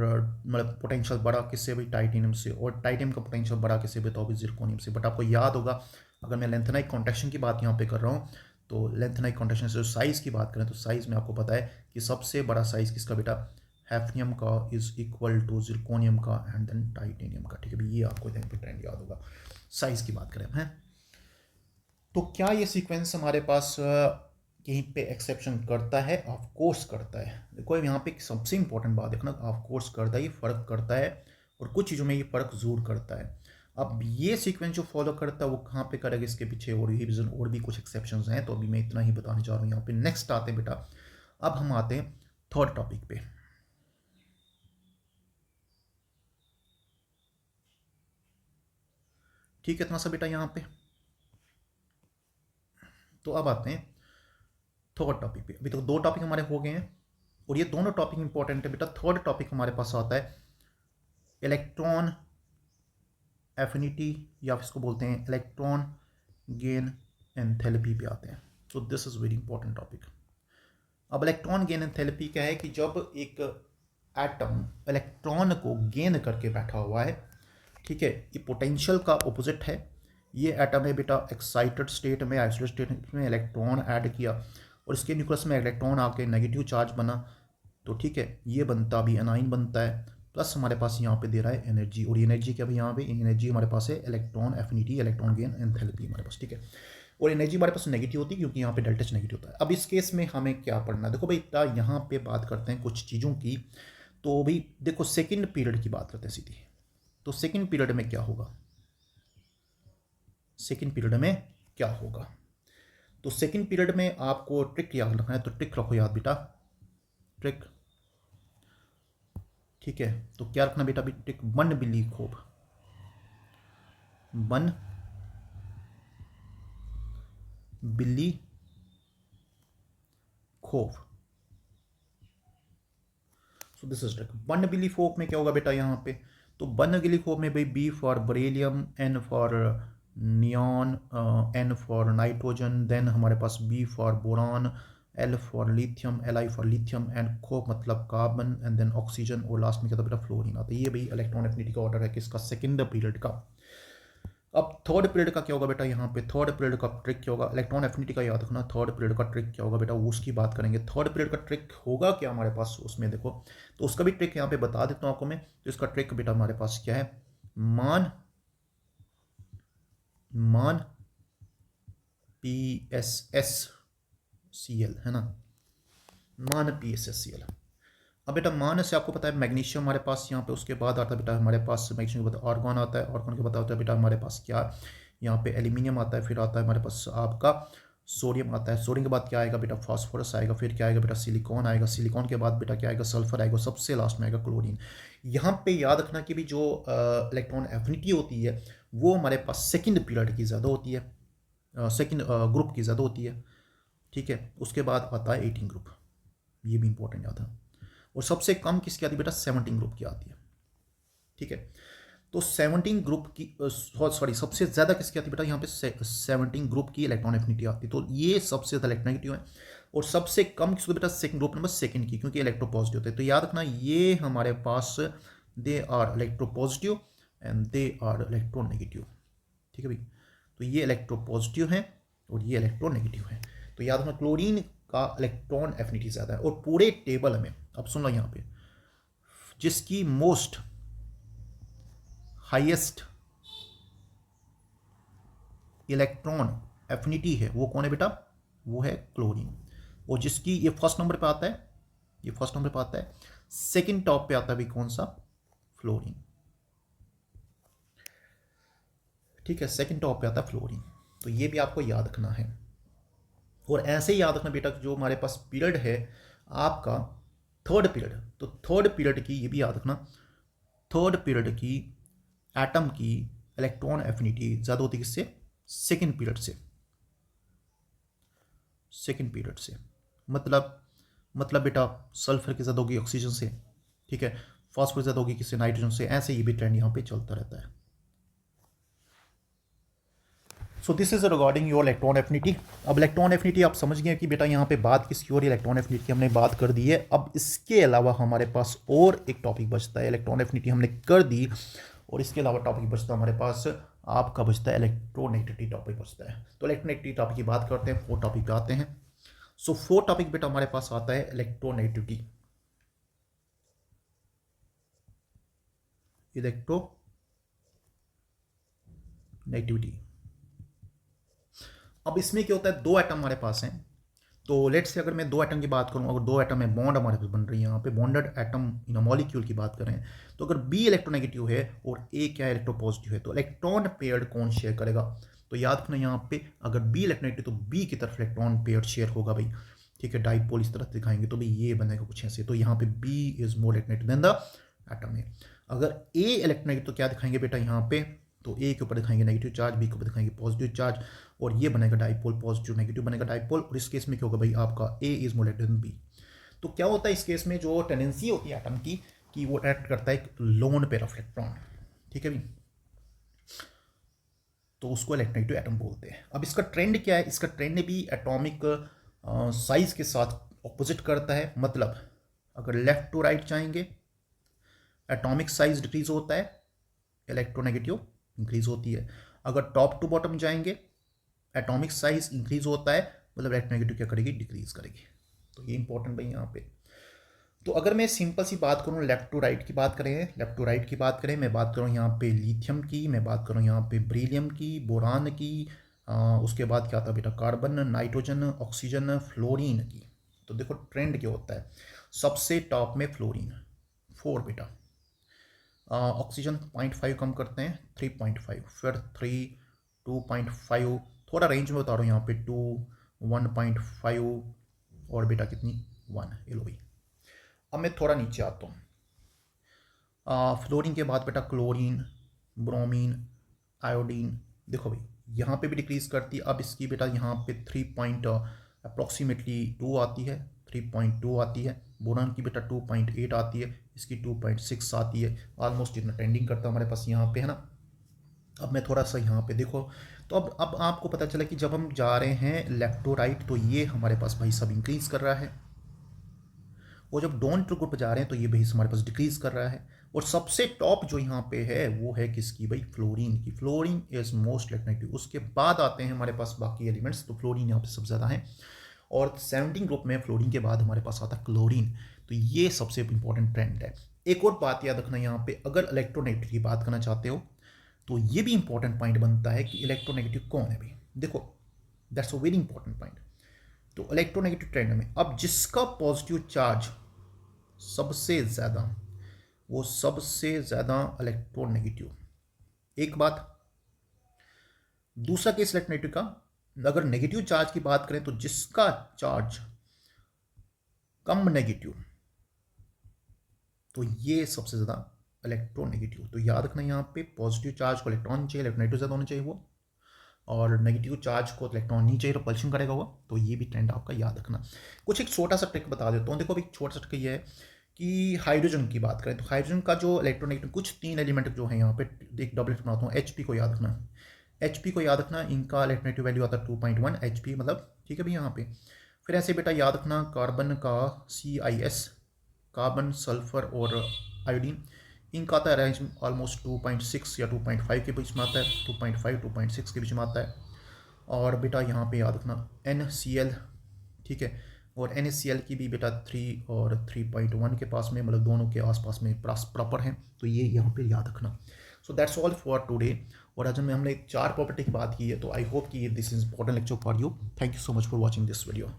मतलब पोटेंशियल बड़ा किससे भाई, टाइटेनियम से, और टाइटेनियम का पोटेंशियल बड़ा किससे भी, तो भी जिरकोनियम से। बट आपको याद होगा, अगर मैं लेंथेनाइड कॉन्ट्रैक्शन की बात यहाँ पे कर रहा हूँ, तो लेंथेनाइड कॉन्ट्रैक्शन से जो साइज़ की बात करें, तो साइज़ में आपको पता है कि सबसे बड़ा साइज़ किसका बेटा, हैफनियम का इज़ इक्वल टू जिरकोनियम का एंड देन टाइटेनियम का, ठीक है भाई। ये आपको यहाँ पे ट्रेंड याद होगा, साइज़ की बात करें हैं। तो क्या ये सीक्वेंस हमारे पास कहीं पे एक्सेप्शन करता है, ऑफ कोर्स करता है। देखो यहाँ पे सबसे इंपॉर्टेंट बात देखना, ऑफ कोर्स करता है, ये फ़र्क करता है, और कुछ चीज़ों में ये फ़र्क ज़रूर करता है। अब ये सीक्वेंस जो फॉलो करता है वो कहाँ पे करेगा, इसके पीछे और ही रीज़न और भी कुछ एक्सेप्शंस हैं, तो अभी मैं इतना ही बताने जा रहा हूँ यहाँ पे। नेक्स्ट आते हैं बेटा, अब हम आते हैं थर्ड टॉपिक पे। ठीक है इतना सा बेटा यहाँ पे। तो अब आते हैं थर्ड टॉपिक पे। अभी तो दो टॉपिक हमारे हो गए हैं, और ये दोनों टॉपिक इंपॉर्टेंट है बेटा। थर्ड टॉपिक हमारे पास आता है इलेक्ट्रॉन एफिनिटी या इसको बोलते हैं इलेक्ट्रॉन गेन एंथैल्पी पे आते हैं। तो this is very important topic. अब इलेक्ट्रॉन गेन एंथैल्पी क्या है कि जब एक एटम इलेक्ट्रॉन को गेन करके बैठा हुआ है, ठीक है, ये पोटेंशियल का ऑपोजिट है। ये एटम है बेटा एक्साइटेड स्टेट में, आइसोलेटेड स्टेट में इलेक्ट्रॉन ऐड किया और इसके न्यूक्लियस में इलेक्ट्रॉन आके नेगेटिव चार्ज बना, तो ठीक है, ये बनता भी एनाइन बनता है, प्लस हमारे पास यहाँ पे दे रहा है एनर्जी, और ये एनर्जी क्या भाई यहाँ पे एनर्जी हमारे पास है electron affinity, electron gain enthalpy हमारे पास, ठीक है। और एनर्जी हमारे पास नेगेटिव होती है क्योंकि यहाँ पे डेल्टा एच नेगेटिव होता है। अब इस केस में हमें क्या पढ़ना है, देखो भाई यहाँ पे बात करते हैं कुछ चीज़ों की। तो भाई देखो सेकेंड पीरियड की बात करते हैं सीधी। तो सेकेंड पीरियड में क्या होगा, सेकेंड पीरियड में क्या होगा, तो सेकेंड पीरियड में आपको ट्रिक याद रखना है। तो ट्रिक रखो याद बेटा, ट्रिक, ठीक है। तो क्या रखना बेटा भी ट्रिक, वन बिली खोप, वन बिल्ली खोप। So this is trick. वन बिली खोप में क्या होगा बेटा यहाँ पे, तो वन बिली खोप में भाई B for beryllium, N for neon, N for nitrogen, then हमारे पास B for boron, L for lithium, L I for lithium, and खोप मतलब कार्बन, एंड देन ऑक्सीजन, और लास्ट में क्या था बेटा फ्लोरीन आता है। ये भाई इलेक्ट्रॉन एफिनिटी का ऑर्डर है किसका, सेकेंड पीरियड का। अब थर्ड पीरियड का क्या होगा बेटा, यहाँ पे थर्ड पीरियड का ट्रिक क्या होगा, इलेक्ट्रॉन एफिनिटी का याद रखना। थर्ड पीरियड का ट्रिक क्या होगा बेटा, वो उसकी बात करेंगे। थर्ड पीरियड का ट्रिक होगा क्या हमारे पास उसमें, देखो तो उसका भी ट्रिक यहाँ पे बता देता हूँ आपको मैं। तो इसका ट्रिक बेटा हमारे पास क्या है, मान PSSCl है ना, मान PSSCl। अब बेटा मान से आपको पता है मैग्नीशियम हमारे पास यहाँ पे, उसके बाद आता है बेटा हमारे पास मैग्नीशियम के बाद आर्गॉन आता है, आर्गॉन के बाद आता है बेटा हमारे पास क्या, यहाँ पे एल्यूमिनियम आता है, फिर आता है हमारे पास आपका सोडियम आता है, सोडियम के बाद क्या आएगा बेटा फॉस्फोरस आएगा, फिर क्या आएगा बेटा सिलिकॉन आएगा, सिलिकॉन के बाद बेटा क्या आएगा सल्फर आएगा, सबसे लास्ट में आएगा क्लोरीन। यहाँ पे याद रखना कि भी जो इलेक्ट्रॉन एफिनिटी होती है वो हमारे पास सेकेंड पीरियड की ज़्यादा होती है, सेकेंड ग्रुप की ज़्यादा होती है, ठीक है। उसके बाद आता है 18 ग्रुप, ये भी इंपॉर्टेंट याद है। और सबसे कम किसकी आती है बेटा, 17 ग्रुप की आती है, ठीक है। तो 17 ग्रुप की सॉरी सबसे ज़्यादा किसकी आती है बेटा यहाँ पे 17 ग्रुप की इलेक्ट्रॉन एफिनिटी आती है। तो ये सबसे ज़्यादा इलेक्ट्रोनेगेटिव है, और सबसे कम किसको बेटा सेकंड ग्रुप नंबर सेकंड की, क्योंकि इलेक्ट्रोपॉजिटिव होते हैं। तो याद रखना ये हमारे पास they are electropositive and they are electronegative, ठीक है भाई। तो ये इलेक्ट्रोपॉजिटिव है और ये इलेक्ट्रोनेगेटिव है। तो याद रखना क्लोरीन का इलेक्ट्रॉन एफिनिटी ज़्यादा है। और पूरे टेबल में अब सुन लो यहाँ पे, जिसकी मोस्ट हाईएस्ट इलेक्ट्रॉन एफिनिटी है वो कौन है बेटा, वो है क्लोरीन। और जिसकी ये फर्स्ट नंबर पे आता है, ये फर्स्ट नंबर पे आता है, सेकंड टॉप पे आता है भी कौन सा, फ्लोरीन, ठीक है, सेकंड टॉप पे आता है फ्लोरीन। तो ये भी आपको याद रखना है। और ऐसे ही याद रखना बेटा जो हमारे पास पीरियड है आपका थर्ड पीरियड, तो थर्ड पीरियड की ये भी याद रखना, थर्ड पीरियड की एटम की इलेक्ट्रॉन एफिनिटी ज़्यादा होती है किससे, सेकेंड पीरियड से, सेकेंड पीरियड से। मतलब बेटा सल्फर की ज़्यादा होगी ऑक्सीजन से, ठीक है, फॉस्फोरस ज़्यादा होगी किससे, नाइट्रोजन से। ऐसे ये भी ट्रेंड यहाँ पे चलता रहता है। So this is regarding your electron affinity. अब इलेक्ट्रॉन एफिनिटी आप समझ गए कि बेटा यहाँ पे बात किसकी और इलेक्ट्रॉन एफिनिटी की हमने बात कर दी है। अब इसके अलावा हमारे पास और एक टॉपिक बचता है, इलेक्ट्रॉन एफिनिटी हमने कर दी, और इसके अलावा टॉपिक बचता है हमारे पास आपका बचता है इलेक्ट्रोनेगेटिविटी टॉपिक बचता है। तो इलेक्ट्रोनेगेटिविटी टॉपिक की बात करते हैं, 4 टॉपिक पे आते हैं। सो 4 टॉपिक बेटा हमारे पास आता है इलेक्ट्रोनेगेटिविटी, इलेक्ट्रोनेगेटिविटी। अब इसमें क्या होता है, 2 एटम हमारे पास हैं। तो लेट्स से अगर मैं 2 एटम की बात करूं, अगर 2 एटम में बॉन्ड हमारे पास बन रही है, यहाँ पे बॉन्डेड एटम इन मॉलिक्यूल की बात करें, तो अगर बी इलेक्ट्रोनेगेटिव है और ए क्या है इलेक्ट्रोपॉजिटिव है, तो इलेक्ट्रॉन पेयर कौन शेयर करेगा। तो याद रखना यहाँ पे अगर बी इलेक्ट्रोनेगेटिव तो बी की तरफ इलेक्ट्रॉन पेयर शेयर होगा भाई, ठीक है। डाइपोल इस तरह दिखाएंगे तो भाई ये बनेगा कुछ ऐसे। तो यहाँ पे B is more electronegative than the atom है। अगर ए इलेक्ट्रोनेगेटिव तो क्या दिखाएंगे बेटा यहाँ पे, तो ए के ऊपर दिखाएंगे नेगेटिव चार्ज, बी के ऊपर दिखाएंगे पॉजिटिव चार्ज, और ये बनेगा डाइपोल, पॉजिटिव नेगेटिव बनेगा डाइपोल। और इस केस में क्या होगा भाई आपका A is more electronegative than B. तो क्या होता है इस केस में, जो टेंडेंसी होती है एटम की कि वो एक्ट करता है एक लोन पेयर ऑफ इलेक्ट्रॉन, ठीक है भाई। तो उसको इलेक्ट्रोनेगेटिव एटम बोलते हैं। अब इसका ट्रेंड क्या है, इसका ट्रेंड भी एटॉमिक साइज के साथ ऑपोजिट करता है। मतलब अगर लेफ्ट टू राइट जाएंगे एटॉमिक साइज डिक्रीज होता है, इलेक्ट्रोनेगेटिव इंक्रीज होती है। अगर टॉप टू बॉटम जाएंगे एटॉमिक साइज इंक्रीज होता है, मतलब इलेक्ट्रोनेगेटिव क्या करेगी, डिक्रीज करेगी। तो ये इंपॉर्टेंट भाई यहाँ पे। तो अगर मैं सिंपल सी बात करूँ, लेफ्ट टू राइट की बात करें, लेफ्ट टू राइट की बात करें, मैं बात करूँ यहाँ पे लिथियम की, मैं बात करूँ यहाँ पे बेरिलियम की, बोरान की, उसके बाद क्या था बेटा, कार्बन, नाइट्रोजन, ऑक्सीजन, फ्लोरीन की। तो देखो ट्रेंड क्या होता है, सबसे टॉप में फ्लोरीन 4 बेटा, ऑक्सीजन 0.5 कम करते हैं 3.5, फिर 3, 2.5, थोड़ा रेंज में बता रहा हूँ यहाँ पे 2, 1.5 और बेटा कितनी 1, ये लो भाई। अब मैं थोड़ा नीचे आता हूँ, फ्लोरीन के बाद बेटा क्लोरीन, ब्रोमीन, आयोडीन, देखो भाई यहाँ पे भी डिक्रीज करती है। अब इसकी बेटा यहाँ पे 3 अप्रॉक्सीमेटली 2 आती है, 3.2 आती है। बोरान की बेटा 2.8 आती है, इसकी 2.6 आती है। ऑलमोस्ट जितना ट्रेंडिंग करता है हमारे पास यहाँ पे है ना। अब मैं थोड़ा सा यहाँ पे देखो, तो अब आपको पता चला कि जब हम जा रहे हैं लेफ्ट टू राइट तो ये हमारे पास भाई सब इंक्रीज कर रहा है, और जब डोंट टू ग्रुप जा रहे हैं तो ये भाई हमारे पास डिक्रीज कर रहा है। और सबसे टॉप जो यहाँ पे है वो है किसकी भाई, फ्लोरीन की। Fluorine is most electronegative. उसके बाद आते हैं हमारे पास बाकी एलिमेंट्स, तो फ्लोरीन यहाँ पे सबसे ज़्यादा है। और 17 ग्रुप में फ्लोरीन के बाद हमारे पास आता है क्लोरीन। तो ये सबसे इंपॉर्टेंट ट्रेंड है। एक और बात याद रखना यहाँ पे, अगर इलेक्ट्रोनेगेटिव की बात करना चाहते हो तो ये भी इंपॉर्टेंट पॉइंट बनता है कि इलेक्ट्रोनेगेटिव कौन है भाई। देखो that's a very important point. तो इलेक्ट्रोनेगेटिव ट्रेंड में अब जिसका पॉजिटिव चार्ज सबसे ज़्यादा, वो सबसे ज़्यादा इलेक्ट्रोनेगेटिव। एक बात, दूसरा केस इलेक्ट्रोनेगेटिव का, अगर नेगेटिव चार्ज की बात करें तो जिसका चार्ज कम नेगेटिव, तो ये सबसे ज़्यादा इलेक्ट्रोनेगेटिव। तो याद रखना यहाँ पे पॉजिटिव चार्ज को इलेक्ट्रॉन चाहिए, इलेक्ट्रोनेगेटिव ज़्यादा होना चाहिए वो, और नेगेटिव चार्ज को इलेक्ट्रॉन नहीं चाहिए, रिपल्शन करेगा वो। तो ये भी ट्रेंड आपका याद रखना। कुछ एक छोटा सा ट्रिक बता देता हूँ। देखो अभी छोटा सा ट्रिक ये है कि हाइड्रोजन की बात करें तो हाइड्रोजन का जो इलेक्ट्रोनेगेटिव, कुछ 3 एलिमेंट जो है यहाँ पे, एक डबल बनाता हूँ। एच को याद रखना, एच को याद रखना, इनका इलेक्ट्रोनेगेटिव वैल्यू आता है 2.1 एच मतलब, ठीक है भाई यहाँ पे। फिर ऐसे बेटा याद रखना कार्बन का CIS, कार्बन, सल्फर और आयोडीन, इनका आता है रेंज ऑलमोस्ट 2.6 या 2.5 के बीच में आता है, 2.5 2.6 के बीच में आता है। और बेटा यहाँ पे याद रखना NCl, ठीक है, और NaCl की भी बेटा 3 और 3.1 के पास में, मतलब दोनों के आसपास में प्रॉपर हैं। तो ये यहाँ पे याद रखना। So that's all for today. और आज हमने 4 प्रॉपर्टी की बात की है। तो आई होप कि this is important lecture for you. Thank you so much for watching this video.